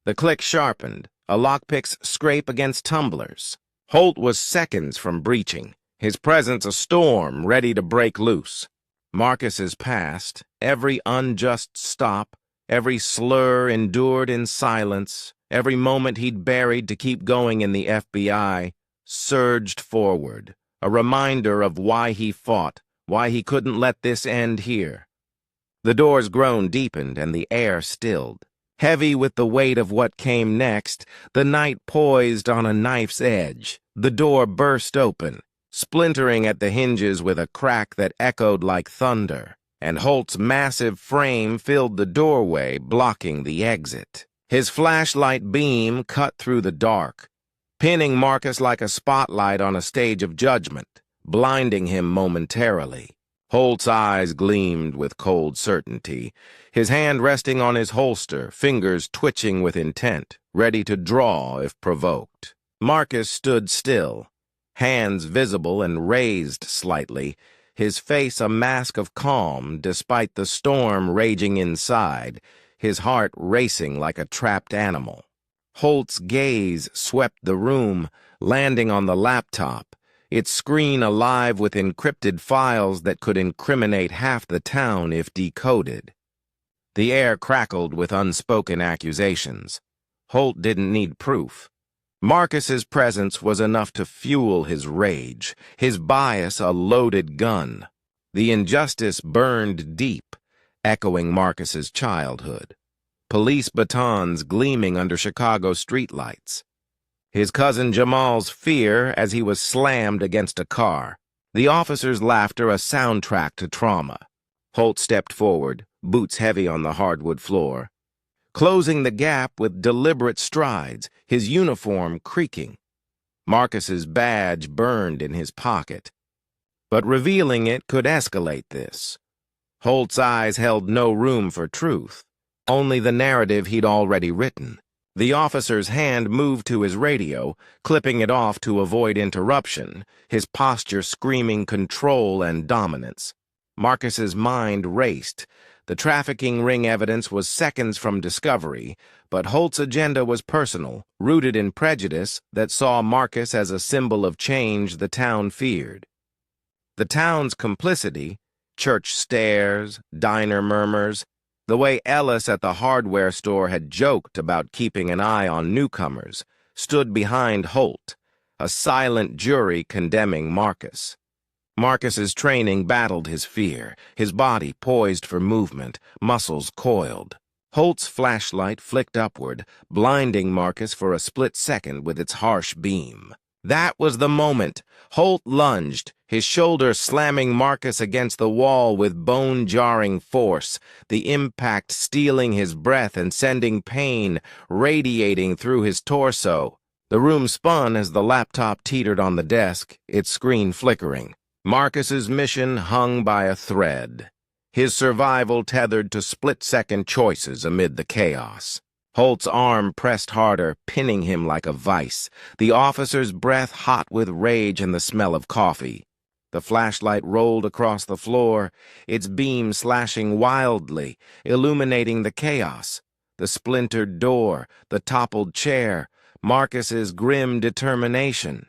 The click sharpened, a lockpick's scrape against tumblers. Holt was seconds from breaching, his presence a storm ready to break loose. Marcus's past, every unjust stop, every slur endured in silence, every moment he'd buried to keep going in the FBI, surged forward, a reminder of why he fought, why he couldn't let this end here. The door's groan deepened and the air stilled. Heavy with the weight of what came next, the night poised on a knife's edge. The door burst open, splintering at the hinges with a crack that echoed like thunder, and Holt's massive frame filled the doorway, blocking the exit. His flashlight beam cut through the dark, pinning Marcus like a spotlight on a stage of judgment, blinding him momentarily. Holt's eyes gleamed with cold certainty, his hand resting on his holster, fingers twitching with intent, ready to draw if provoked. Marcus stood still, hands visible and raised slightly, his face a mask of calm despite the storm raging inside, his heart racing like a trapped animal. Holt's gaze swept the room, landing on the laptop, its screen alive with encrypted files that could incriminate half the town if decoded. The air crackled with unspoken accusations. Holt didn't need proof. Marcus's presence was enough to fuel his rage, his bias a loaded gun. The injustice burned deep, echoing Marcus's childhood. Police batons gleaming under Chicago streetlights. His cousin Jamal's fear as he was slammed against a car. The officer's laughter a soundtrack to trauma. Holt stepped forward, boots heavy on the hardwood floor, closing the gap with deliberate strides, his uniform creaking. Marcus's badge burned in his pocket, but revealing it could escalate this. Holt's eyes held no room for truth, only the narrative he'd already written. The officer's hand moved to his radio, clipping it off to avoid interruption, his posture screaming control and dominance. Marcus's mind raced. The trafficking ring evidence was seconds from discovery, but Holt's agenda was personal, rooted in prejudice that saw Marcus as a symbol of change the town feared. The town's complicity, church stares, diner murmurs, the way Ellis at the hardware store had joked about keeping an eye on newcomers, stood behind Holt, a silent jury condemning Marcus. Marcus's training battled his fear, his body poised for movement, muscles coiled. Holt's flashlight flicked upward, blinding Marcus for a split second with its harsh beam. That was the moment. Holt lunged, his shoulder slamming Marcus against the wall with bone-jarring force, the impact stealing his breath and sending pain radiating through his torso. The room spun as the laptop teetered on the desk, its screen flickering. Marcus's mission hung by a thread, his survival tethered to split-second choices amid the chaos. Holt's arm pressed harder, pinning him like a vice, the officer's breath hot with rage and the smell of coffee. The flashlight rolled across the floor, its beam slashing wildly, illuminating the chaos. The splintered door, the toppled chair, Marcus's grim determination.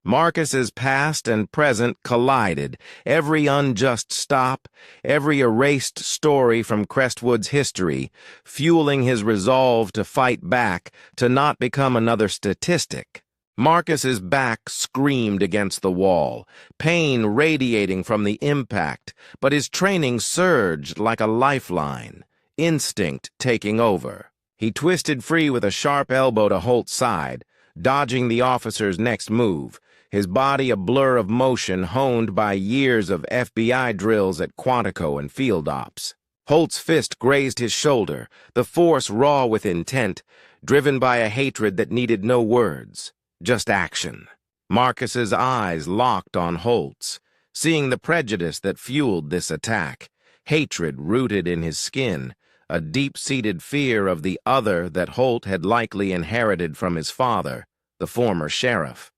Marcus's past and present collided, every unjust stop, every erased story from Crestwood's history, fueling his resolve to fight back, to not become another statistic. Marcus's back screamed against the wall, pain radiating from the impact, but his training surged like a lifeline, instinct taking over. He twisted free with a sharp elbow to Holt's side, dodging the officer's next move, his body a blur of motion honed by years of FBI drills at Quantico and field ops. Holt's fist grazed his shoulder, the force raw with intent, driven by a hatred that needed no words, just action. Marcus's eyes locked on Holt's, seeing the prejudice that fueled this attack, hatred rooted in his skin, a deep-seated fear of the other that Holt had likely inherited from his father, the former sheriff.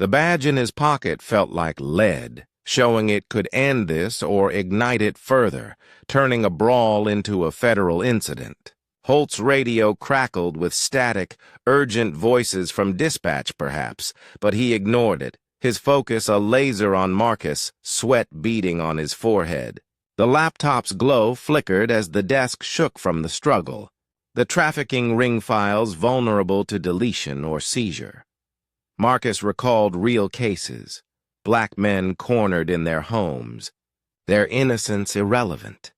The badge in his pocket felt like lead, showing it could end this or ignite it further, turning a brawl into a federal incident. Holt's radio crackled with static, urgent voices from dispatch, perhaps, but he ignored it, his focus a laser on Marcus, sweat beading on his forehead. The laptop's glow flickered as the desk shook from the struggle, the trafficking ring files vulnerable to deletion or seizure. Marcus recalled real cases, black men cornered in their homes, their innocence irrelevant,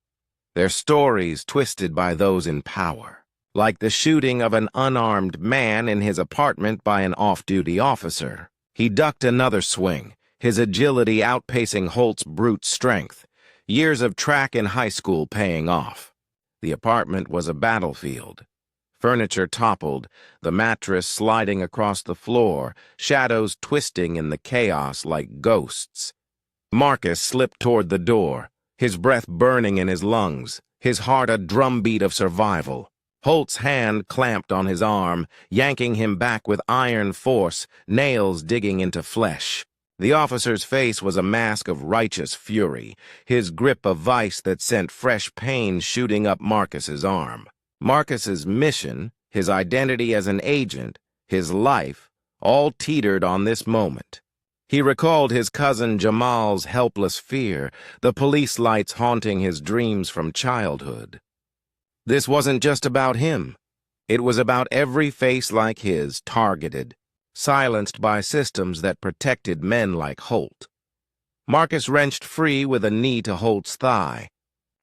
their stories twisted by those in power, like the shooting of an unarmed man in his apartment by an off-duty officer. He ducked another swing, his agility outpacing Holt's brute strength, years of track in high school paying off. The apartment was a battlefield. Furniture toppled, the mattress sliding across the floor, shadows twisting in the chaos like ghosts. Marcus slipped toward the door, his breath burning in his lungs, his heart a drumbeat of survival. Holt's hand clamped on his arm, yanking him back with iron force, nails digging into flesh. The officer's face was a mask of righteous fury, his grip a vice that sent fresh pain shooting up Marcus's arm. Marcus's mission, his identity as an agent, his life, all teetered on this moment. He recalled his cousin Jamal's helpless fear, the police lights haunting his dreams from childhood. This wasn't just about him. It was about every face like his, targeted, silenced by systems that protected men like Holt. Marcus wrenched free with a knee to Holt's thigh,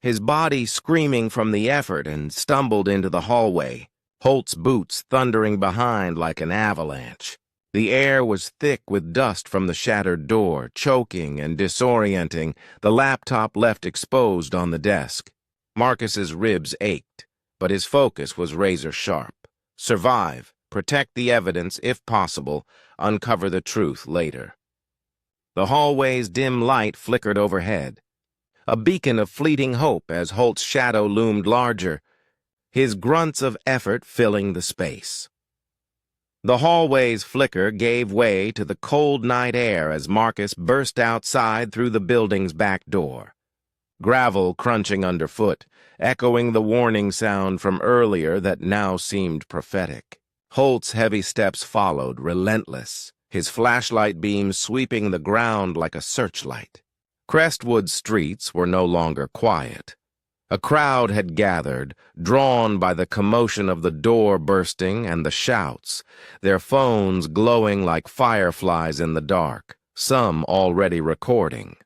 his body screaming from the effort, and stumbled into the hallway, Holt's boots thundering behind like an avalanche. The air was thick with dust from the shattered door, choking and disorienting, the laptop left exposed on the desk. Marcus's ribs ached, but his focus was razor-sharp. Survive, protect the evidence if possible, uncover the truth later. The hallway's dim light flickered overhead, a beacon of fleeting hope as Holt's shadow loomed larger, his grunts of effort filling the space. The hallway's flicker gave way to the cold night air as Marcus burst outside through the building's back door. Gravel crunching underfoot, echoing the warning sound from earlier that now seemed prophetic. Holt's heavy steps followed, relentless, his flashlight beam sweeping the ground like a searchlight. Crestwood's streets were no longer quiet. A crowd had gathered, drawn by the commotion of the door bursting and the shouts, their phones glowing like fireflies in the dark, some already recording.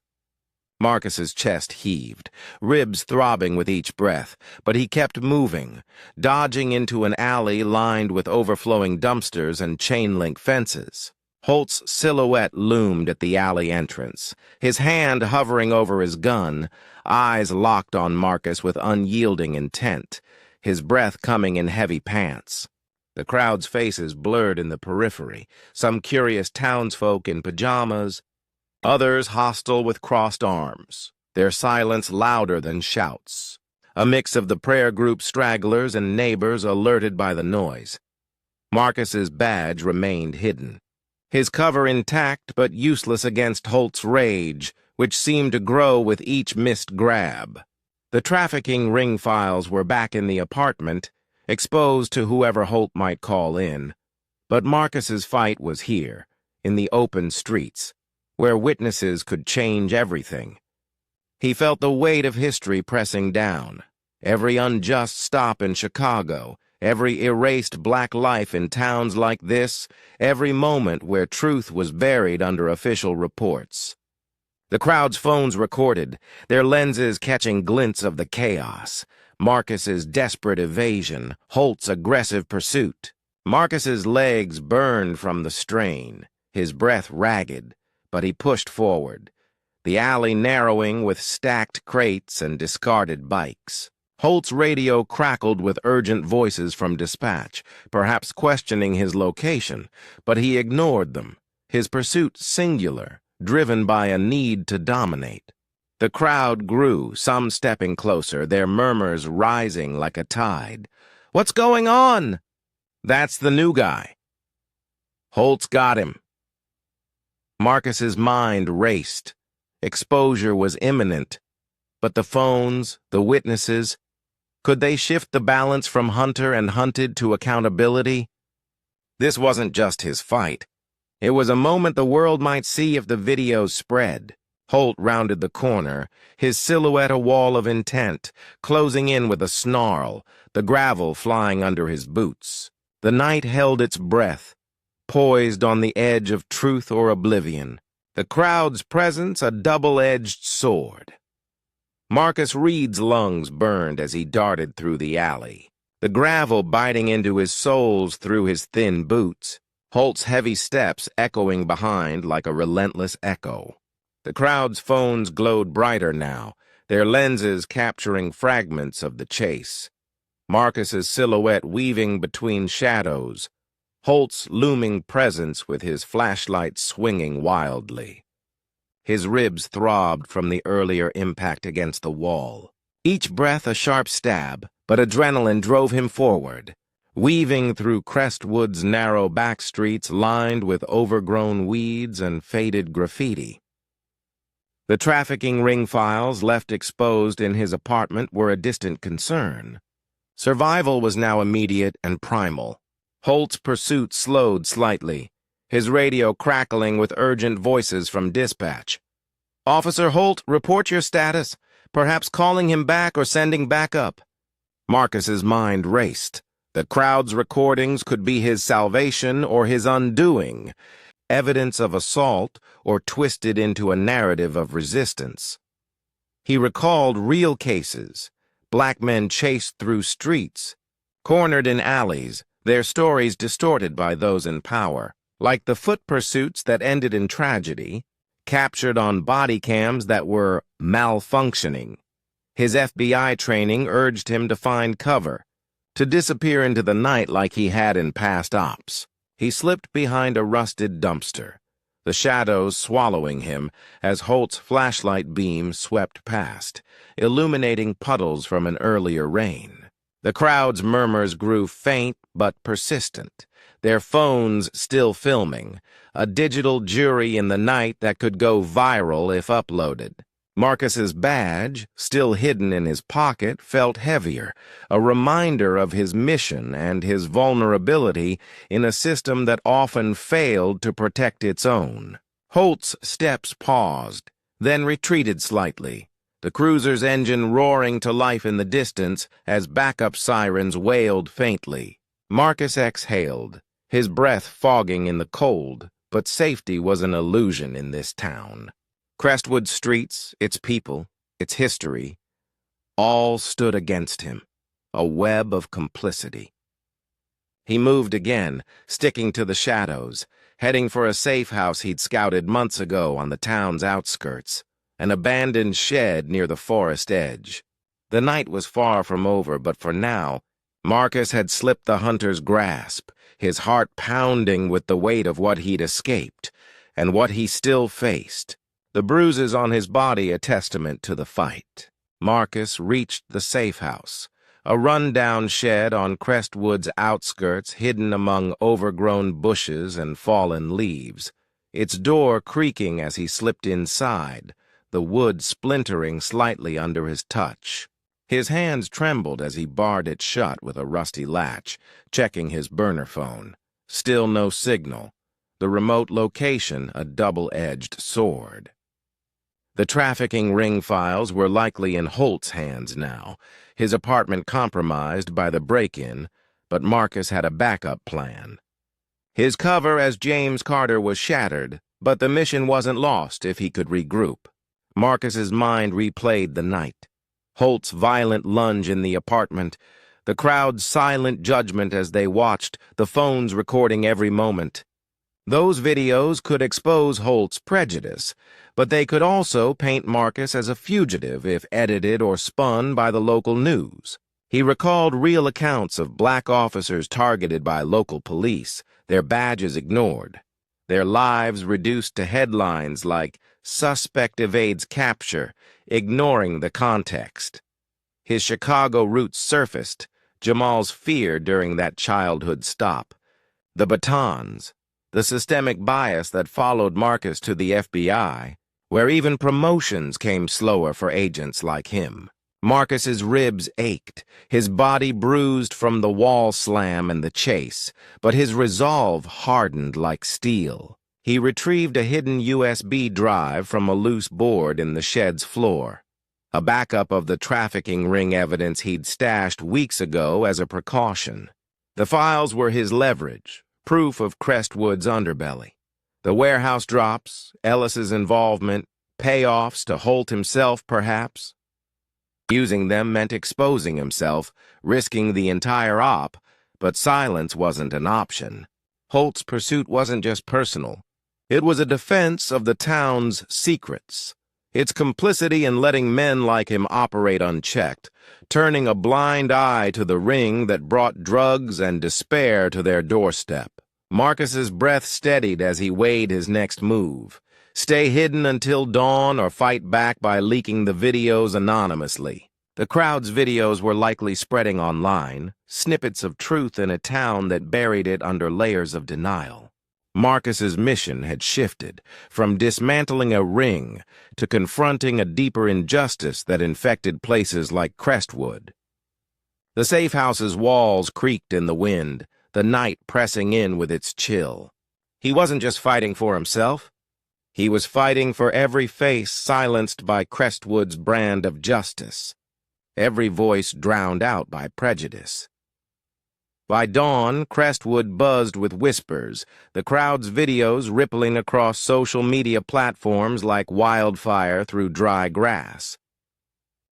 Marcus's chest heaved, ribs throbbing with each breath, but he kept moving, dodging into an alley lined with overflowing dumpsters and chain-link fences. Holt's silhouette loomed at the alley entrance, his hand hovering over his gun, eyes locked on Marcus with unyielding intent, his breath coming in heavy pants. The crowd's faces blurred in the periphery, some curious townsfolk in pajamas, Others hostile with crossed arms, their silence louder than shouts. A mix of the prayer group stragglers and neighbors alerted by the noise. Marcus's badge remained hidden, his cover intact but useless against Holt's rage, which seemed to grow with each missed grab. The trafficking ring files were back in the apartment, exposed to whoever Holt might call in. But Marcus's fight was here, in the open streets, where witnesses could change everything. He felt the weight of history pressing down. Every unjust stop in Chicago, every erased black life in towns like this, every moment where truth was buried under official reports. The crowd's phones recorded, their lenses catching glints of the chaos. Marcus's desperate evasion, Holt's aggressive pursuit. Marcus's legs burned from the strain, his breath ragged, but he pushed forward, the alley narrowing with stacked crates and discarded bikes. Holt's radio crackled with urgent voices from dispatch, perhaps questioning his location, but he ignored them, his pursuit singular, driven by a need to dominate. The crowd grew, some stepping closer, their murmurs rising like a tide. "What's going on?" "That's the new guy." "Holt's got him." Marcus's mind raced. Exposure was imminent. But the phones, the witnesses, could they shift the balance from hunter and hunted to accountability? This wasn't just his fight. It was a moment the world might see if the videos spread. Holt rounded the corner, his silhouette a wall of intent, closing in with a snarl, the gravel flying under his boots. The night held its breath, poised on the edge of truth or oblivion, the crowd's presence a double-edged sword. Marcus Reed's lungs burned as he darted through the alley, the gravel biting into his soles through his thin boots, Holt's heavy steps echoing behind like a relentless echo. The crowd's phones glowed brighter now, their lenses capturing fragments of the chase. Marcus's silhouette weaving between shadows, Holt's looming presence with his flashlight swinging wildly. His ribs throbbed from the earlier impact against the wall. Each breath a sharp stab, but adrenaline drove him forward, weaving through Crestwood's narrow back streets lined with overgrown weeds and faded graffiti. The trafficking ring files left exposed in his apartment were a distant concern. Survival was now immediate and primal. Holt's pursuit slowed slightly, his radio crackling with urgent voices from dispatch. "Officer Holt, report your status, perhaps calling him back or sending backup." Marcus's mind raced. The crowd's recordings could be his salvation or his undoing, evidence of assault or twisted into a narrative of resistance. He recalled real cases, black men chased through streets, cornered in alleys, their stories distorted by those in power, like the foot pursuits that ended in tragedy, captured on body cams that were malfunctioning. His FBI training urged him to find cover, to disappear into the night like he had in past ops. He slipped behind a rusted dumpster, the shadows swallowing him as Holt's flashlight beam swept past, illuminating puddles from an earlier rain. The crowd's murmurs grew faint but persistent, their phones still filming, a digital jury in the night that could go viral if uploaded. Marcus's badge, still hidden in his pocket, felt heavier, a reminder of his mission and his vulnerability in a system that often failed to protect its own. Holt's steps paused, then retreated slightly, the cruiser's engine roaring to life in the distance as backup sirens wailed faintly. Marcus exhaled, his breath fogging in the cold, but safety was an illusion in this town. Crestwood streets, its people, its history, all stood against him, a web of complicity. He moved again, sticking to the shadows, heading for a safe house he'd scouted months ago on the town's outskirts, an abandoned shed near the forest edge. The night was far from over, but for now, Marcus had slipped the hunter's grasp, his heart pounding with the weight of what he'd escaped, and what he still faced. the bruises on his body a testament to the fight. Marcus reached the safe house, a run-down shed on Crestwood's outskirts hidden among overgrown bushes and fallen leaves, its door creaking as he slipped inside, the wood splintering slightly under his touch. His hands trembled as he barred it shut with a rusty latch, checking his burner phone. Still no signal. The remote location a double-edged sword. The trafficking ring files were likely in Holt's hands now, his apartment compromised by the break-in, but Marcus had a backup plan. His cover as James Carter was shattered, but the mission wasn't lost if he could regroup. Marcus's mind replayed the night. Holt's violent lunge in the apartment, the crowd's silent judgment as they watched, the phones recording every moment. Those videos could expose Holt's prejudice, but they could also paint Marcus as a fugitive if edited or spun by the local news. He recalled real accounts of black officers targeted by local police, their badges ignored, their lives reduced to headlines like "Suspect evades capture," ignoring the context. His Chicago roots surfaced, Jamal's fear during that childhood stop, the batons, the systemic bias that followed Marcus to the FBI, where even promotions came slower for agents like him. Marcus's ribs ached, his body bruised from the wall slam and the chase, but his resolve hardened like steel. He retrieved a hidden USB drive from a loose board in the shed's floor, a backup of the trafficking ring evidence he'd stashed weeks ago as a precaution. The files were his leverage, proof of Crestwood's underbelly. The warehouse drops, Ellis's involvement, payoffs to Holt himself, perhaps. Using them meant exposing himself, risking the entire op, but silence wasn't an option. Holt's pursuit wasn't just personal. It was a defense of the town's secrets, its complicity in letting men like him operate unchecked, turning a blind eye to the ring that brought drugs and despair to their doorstep. Marcus's breath steadied as he weighed his next move. Stay hidden until dawn or fight back by leaking the videos anonymously. The crowd's videos were likely spreading online, snippets of truth in a town that buried it under layers of denial. Marcus's mission had shifted from dismantling a ring to confronting a deeper injustice that infected places like Crestwood. The safe house's walls creaked in the wind, the night pressing in with its chill. He wasn't just fighting for himself. He was fighting for every face silenced by Crestwood's brand of justice, every voice drowned out by prejudice. By dawn, Crestwood buzzed with whispers, the crowd's videos rippling across social media platforms like wildfire through dry grass.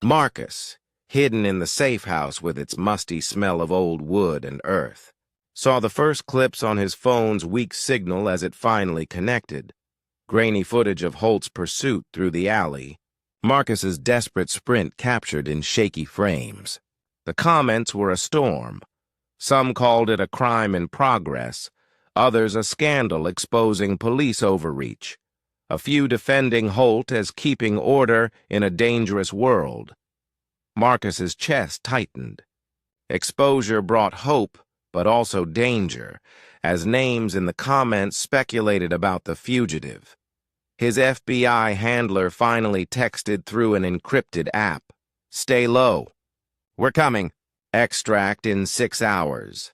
Marcus, hidden in the safe house with its musty smell of old wood and earth, saw the first clips on his phone's weak signal as it finally connected. Grainy footage of Holt's pursuit through the alley, Marcus's desperate sprint captured in shaky frames. The comments were a storm. Some called it a crime in progress, others a scandal exposing police overreach, a few defending Holt as keeping order in a dangerous world. Marcus's chest tightened. Exposure brought hope, but also danger, as names in the comments speculated about the fugitive. His FBI handler finally texted through an encrypted app, "Stay low. We're coming. Extract in 6 hours."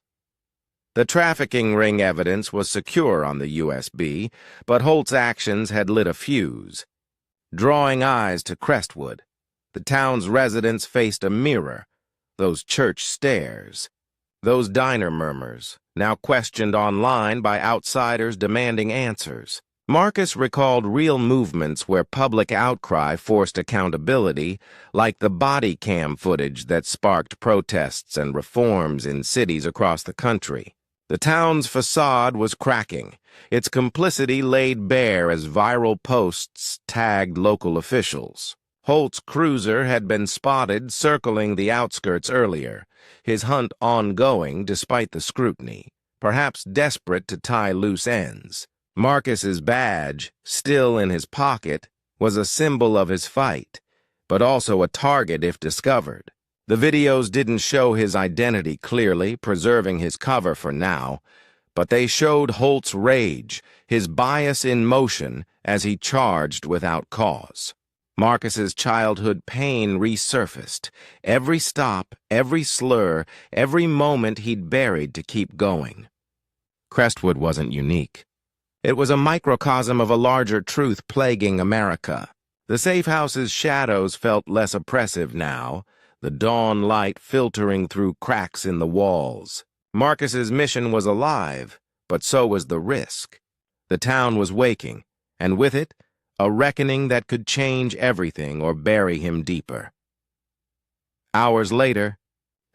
The trafficking ring evidence was secure on the USB, but Holt's actions had lit a fuse. Drawing eyes to Crestwood, the town's residents faced a mirror, those church stares, those diner murmurs, now questioned online by outsiders demanding answers. Marcus recalled real movements where public outcry forced accountability, like the body cam footage that sparked protests and reforms in cities across the country. The town's facade was cracking, its complicity laid bare as viral posts tagged local officials. Holt's cruiser had been spotted circling the outskirts earlier, his hunt ongoing despite the scrutiny, perhaps desperate to tie loose ends. Marcus's badge, still in his pocket, was a symbol of his fight, but also a target if discovered. The videos didn't show his identity clearly, preserving his cover for now, but they showed Holt's rage, his bias in motion as he charged without cause. Marcus's childhood pain resurfaced. Every stop, every slur, every moment he'd buried to keep going. Crestwood wasn't unique. It was a microcosm of a larger truth plaguing America. The safe house's shadows felt less oppressive now, the dawn light filtering through cracks in the walls. Marcus's mission was alive, but so was the risk. The town was waking, and with it, a reckoning that could change everything or bury him deeper. Hours later,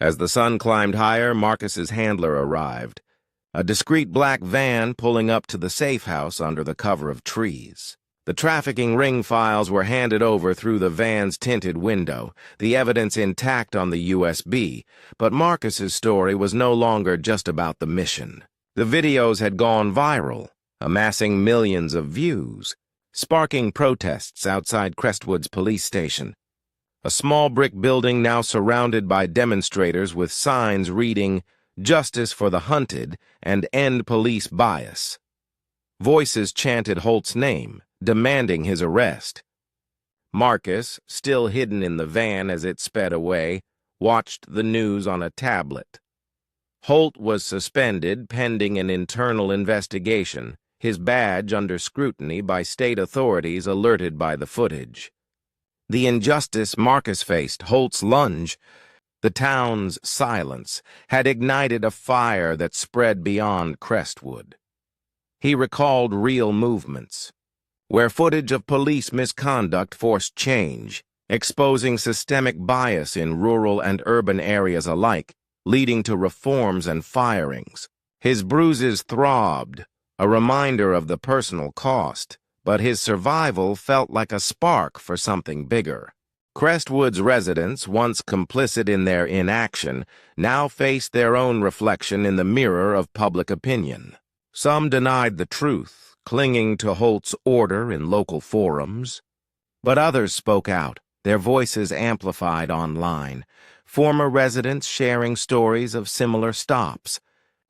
as the sun climbed higher, Marcus's handler arrived, a discreet black van pulling up to the safe house under the cover of trees. The trafficking ring files were handed over through the van's tinted window, the evidence intact on the USB, but Marcus's story was no longer just about the mission. The videos had gone viral, amassing millions of views, sparking protests outside Crestwood's police station. A small brick building now surrounded by demonstrators with signs reading, "Justice for the Hunted" and "End Police Bias." Voices chanted Holt's name, demanding his arrest. Marcus, still hidden in the van as it sped away, watched the news on a tablet. Holt was suspended pending an internal investigation, his badge under scrutiny by state authorities alerted by the footage. The injustice Marcus faced, Holt's lunge, the town's silence, had ignited a fire that spread beyond Crestwood. He recalled real movements, where footage of police misconduct forced change, exposing systemic bias in rural and urban areas alike, leading to reforms and firings. His bruises throbbed, a reminder of the personal cost, but his survival felt like a spark for something bigger. Crestwood's residents, once complicit in their inaction, now faced their own reflection in the mirror of public opinion. Some denied the truth, clinging to Holt's order in local forums, but others spoke out, their voices amplified online, former residents sharing stories of similar stops.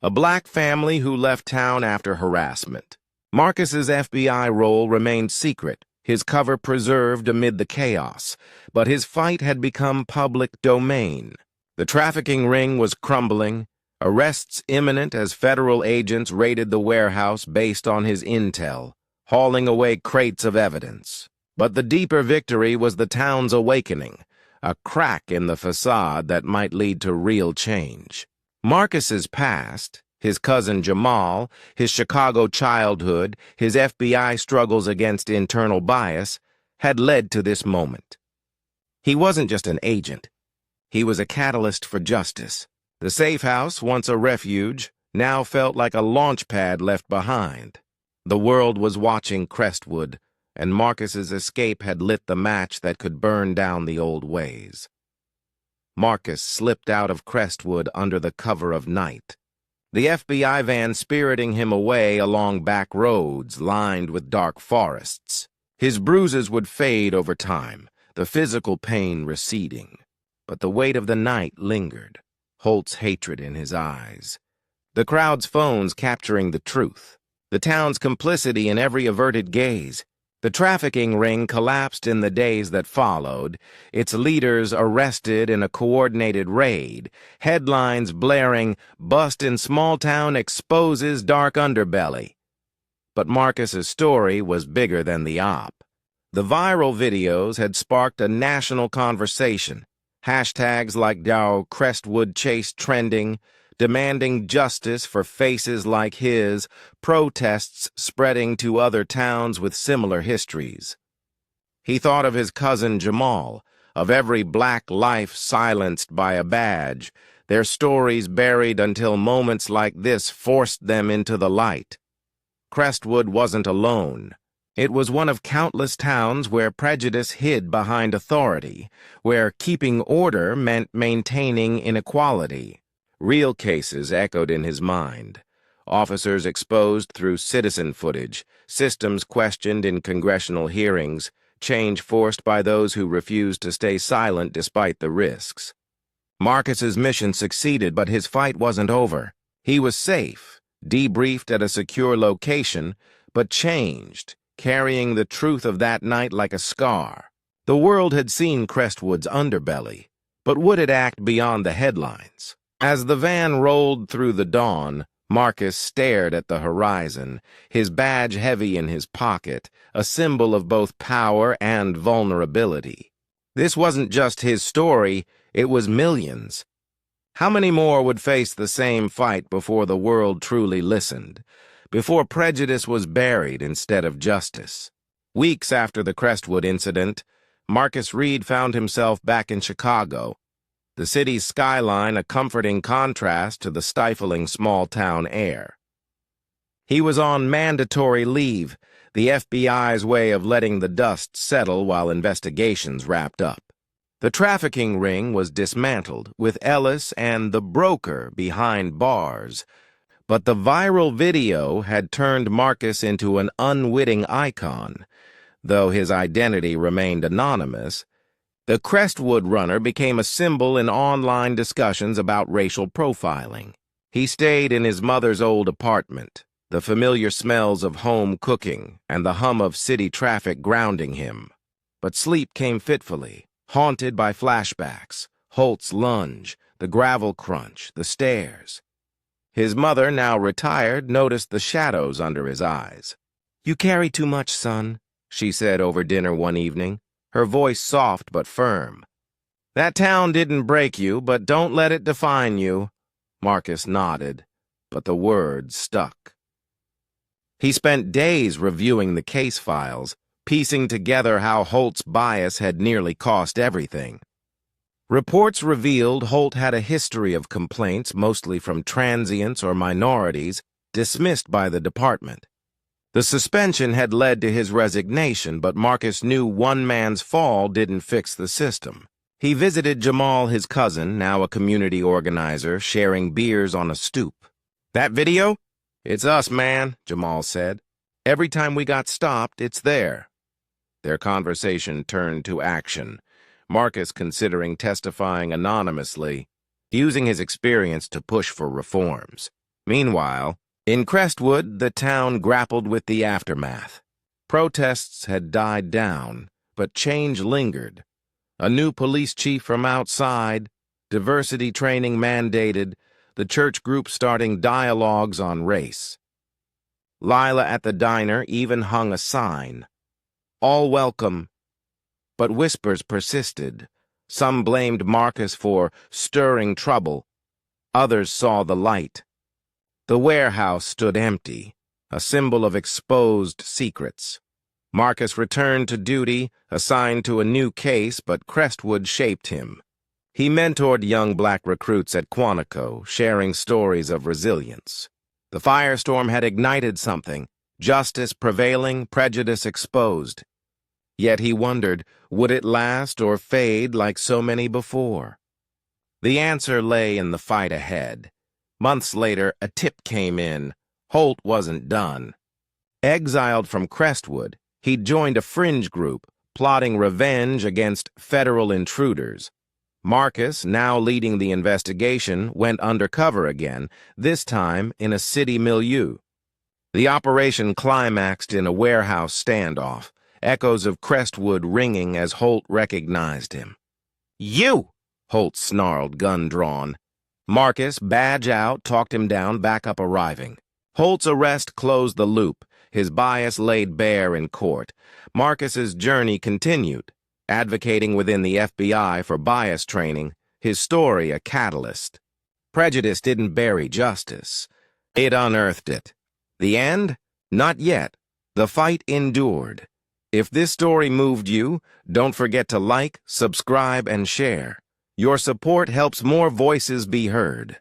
A black family who left town after harassment. Marcus's FBI role remained secret, his cover preserved amid the chaos, but his fight had become public domain. The trafficking ring was crumbling, arrests imminent as federal agents raided the warehouse based on his intel, hauling away crates of evidence. But the deeper victory was the town's awakening, a crack in the facade that might lead to real change. Marcus's past, his cousin Jamal, his Chicago childhood, his FBI struggles against internal bias, had led to this moment. He wasn't just an agent. He was a catalyst for justice. The safe house, once a refuge, now felt like a launch pad left behind. The world was watching Crestwood, and Marcus's escape had lit the match that could burn down the old ways. Marcus slipped out of Crestwood under the cover of night, the FBI van spiriting him away along back roads lined with dark forests. His bruises would fade over time, the physical pain receding, but the weight of the night lingered, Holt's hatred in his eyes. The crowd's phones capturing the truth, the town's complicity in every averted gaze. The trafficking ring collapsed in the days that followed, its leaders arrested in a coordinated raid, headlines blaring, "Bust in small town exposes dark underbelly." But Marcus's story was bigger than the op. The viral videos had sparked a national conversation, hashtags like Crestwood Chase trending, demanding justice for faces like his, protests spreading to other towns with similar histories. He thought of his cousin Jamal, of every black life silenced by a badge, their stories buried until moments like this forced them into the light. Crestwood wasn't alone. It was one of countless towns where prejudice hid behind authority, where keeping order meant maintaining inequality. Real cases echoed in his mind. Officers exposed through citizen footage, systems questioned in congressional hearings, change forced by those who refused to stay silent despite the risks. Marcus's mission succeeded, but his fight wasn't over. He was safe, debriefed at a secure location, but changed, carrying the truth of that night like a scar. The world had seen Crestwood's underbelly, but would it act beyond the headlines? As the van rolled through the dawn, Marcus stared at the horizon, his badge heavy in his pocket, a symbol of both power and vulnerability. This wasn't just his story, it was millions. How many more would face the same fight before the world truly listened, before prejudice was buried instead of justice? Weeks after the Crestwood incident, Marcus Reed found himself back in Chicago, the city's skyline a comforting contrast to the stifling small-town air. He was on mandatory leave, the FBI's way of letting the dust settle while investigations wrapped up. The trafficking ring was dismantled, with Ellis and the broker behind bars, but the viral video had turned Marcus into an unwitting icon. Though his identity remained anonymous, the Crestwood runner became a symbol in online discussions about racial profiling. He stayed in his mother's old apartment, the familiar smells of home cooking and the hum of city traffic grounding him. But sleep came fitfully, haunted by flashbacks, Holt's lunge, the gravel crunch, the stairs. His mother, now retired, noticed the shadows under his eyes. "You carry too much, son," she said over dinner one evening, her voice soft but firm. "That town didn't break you, but don't let it define you." Marcus nodded, but the words stuck. He spent days reviewing the case files, piecing together how Holt's bias had nearly cost everything. Reports revealed Holt had a history of complaints, mostly from transients or minorities, dismissed by the department. The suspension had led to his resignation, but Marcus knew one man's fall didn't fix the system. He visited Jamal, his cousin, now a community organizer, sharing beers on a stoop. "That video? It's us, man," Jamal said. "Every time we got stopped, it's there." Their conversation turned to action, Marcus considering testifying anonymously, using his experience to push for reforms. Meanwhile, in Crestwood, the town grappled with the aftermath. Protests had died down, but change lingered. A new police chief from outside, diversity training mandated, the church group starting dialogues on race. Lila at the diner even hung a sign, "All welcome." But whispers persisted. Some blamed Marcus for stirring trouble. Others saw the light. The warehouse stood empty, a symbol of exposed secrets. Marcus returned to duty, assigned to a new case, but Crestwood shaped him. He mentored young black recruits at Quantico, sharing stories of resilience. The firestorm had ignited something, justice prevailing, prejudice exposed. Yet he wondered, would it last or fade like so many before? The answer lay in the fight ahead. Months later, a tip came in. Holt wasn't done. Exiled from Crestwood, he'd joined a fringe group, plotting revenge against federal intruders. Marcus, now leading the investigation, went undercover again, this time in a city milieu. The operation climaxed in a warehouse standoff, echoes of Crestwood ringing as Holt recognized him. "You!" Holt snarled, gun drawn. Marcus, badge out, talked him down, backup arriving. Holt's arrest closed the loop, his bias laid bare in court. Marcus's journey continued, advocating within the FBI for bias training, his story a catalyst. Prejudice didn't bury justice. It unearthed it. The end? Not yet. The fight endured. If this story moved you, don't forget to like, subscribe, and share. Your support helps more voices be heard.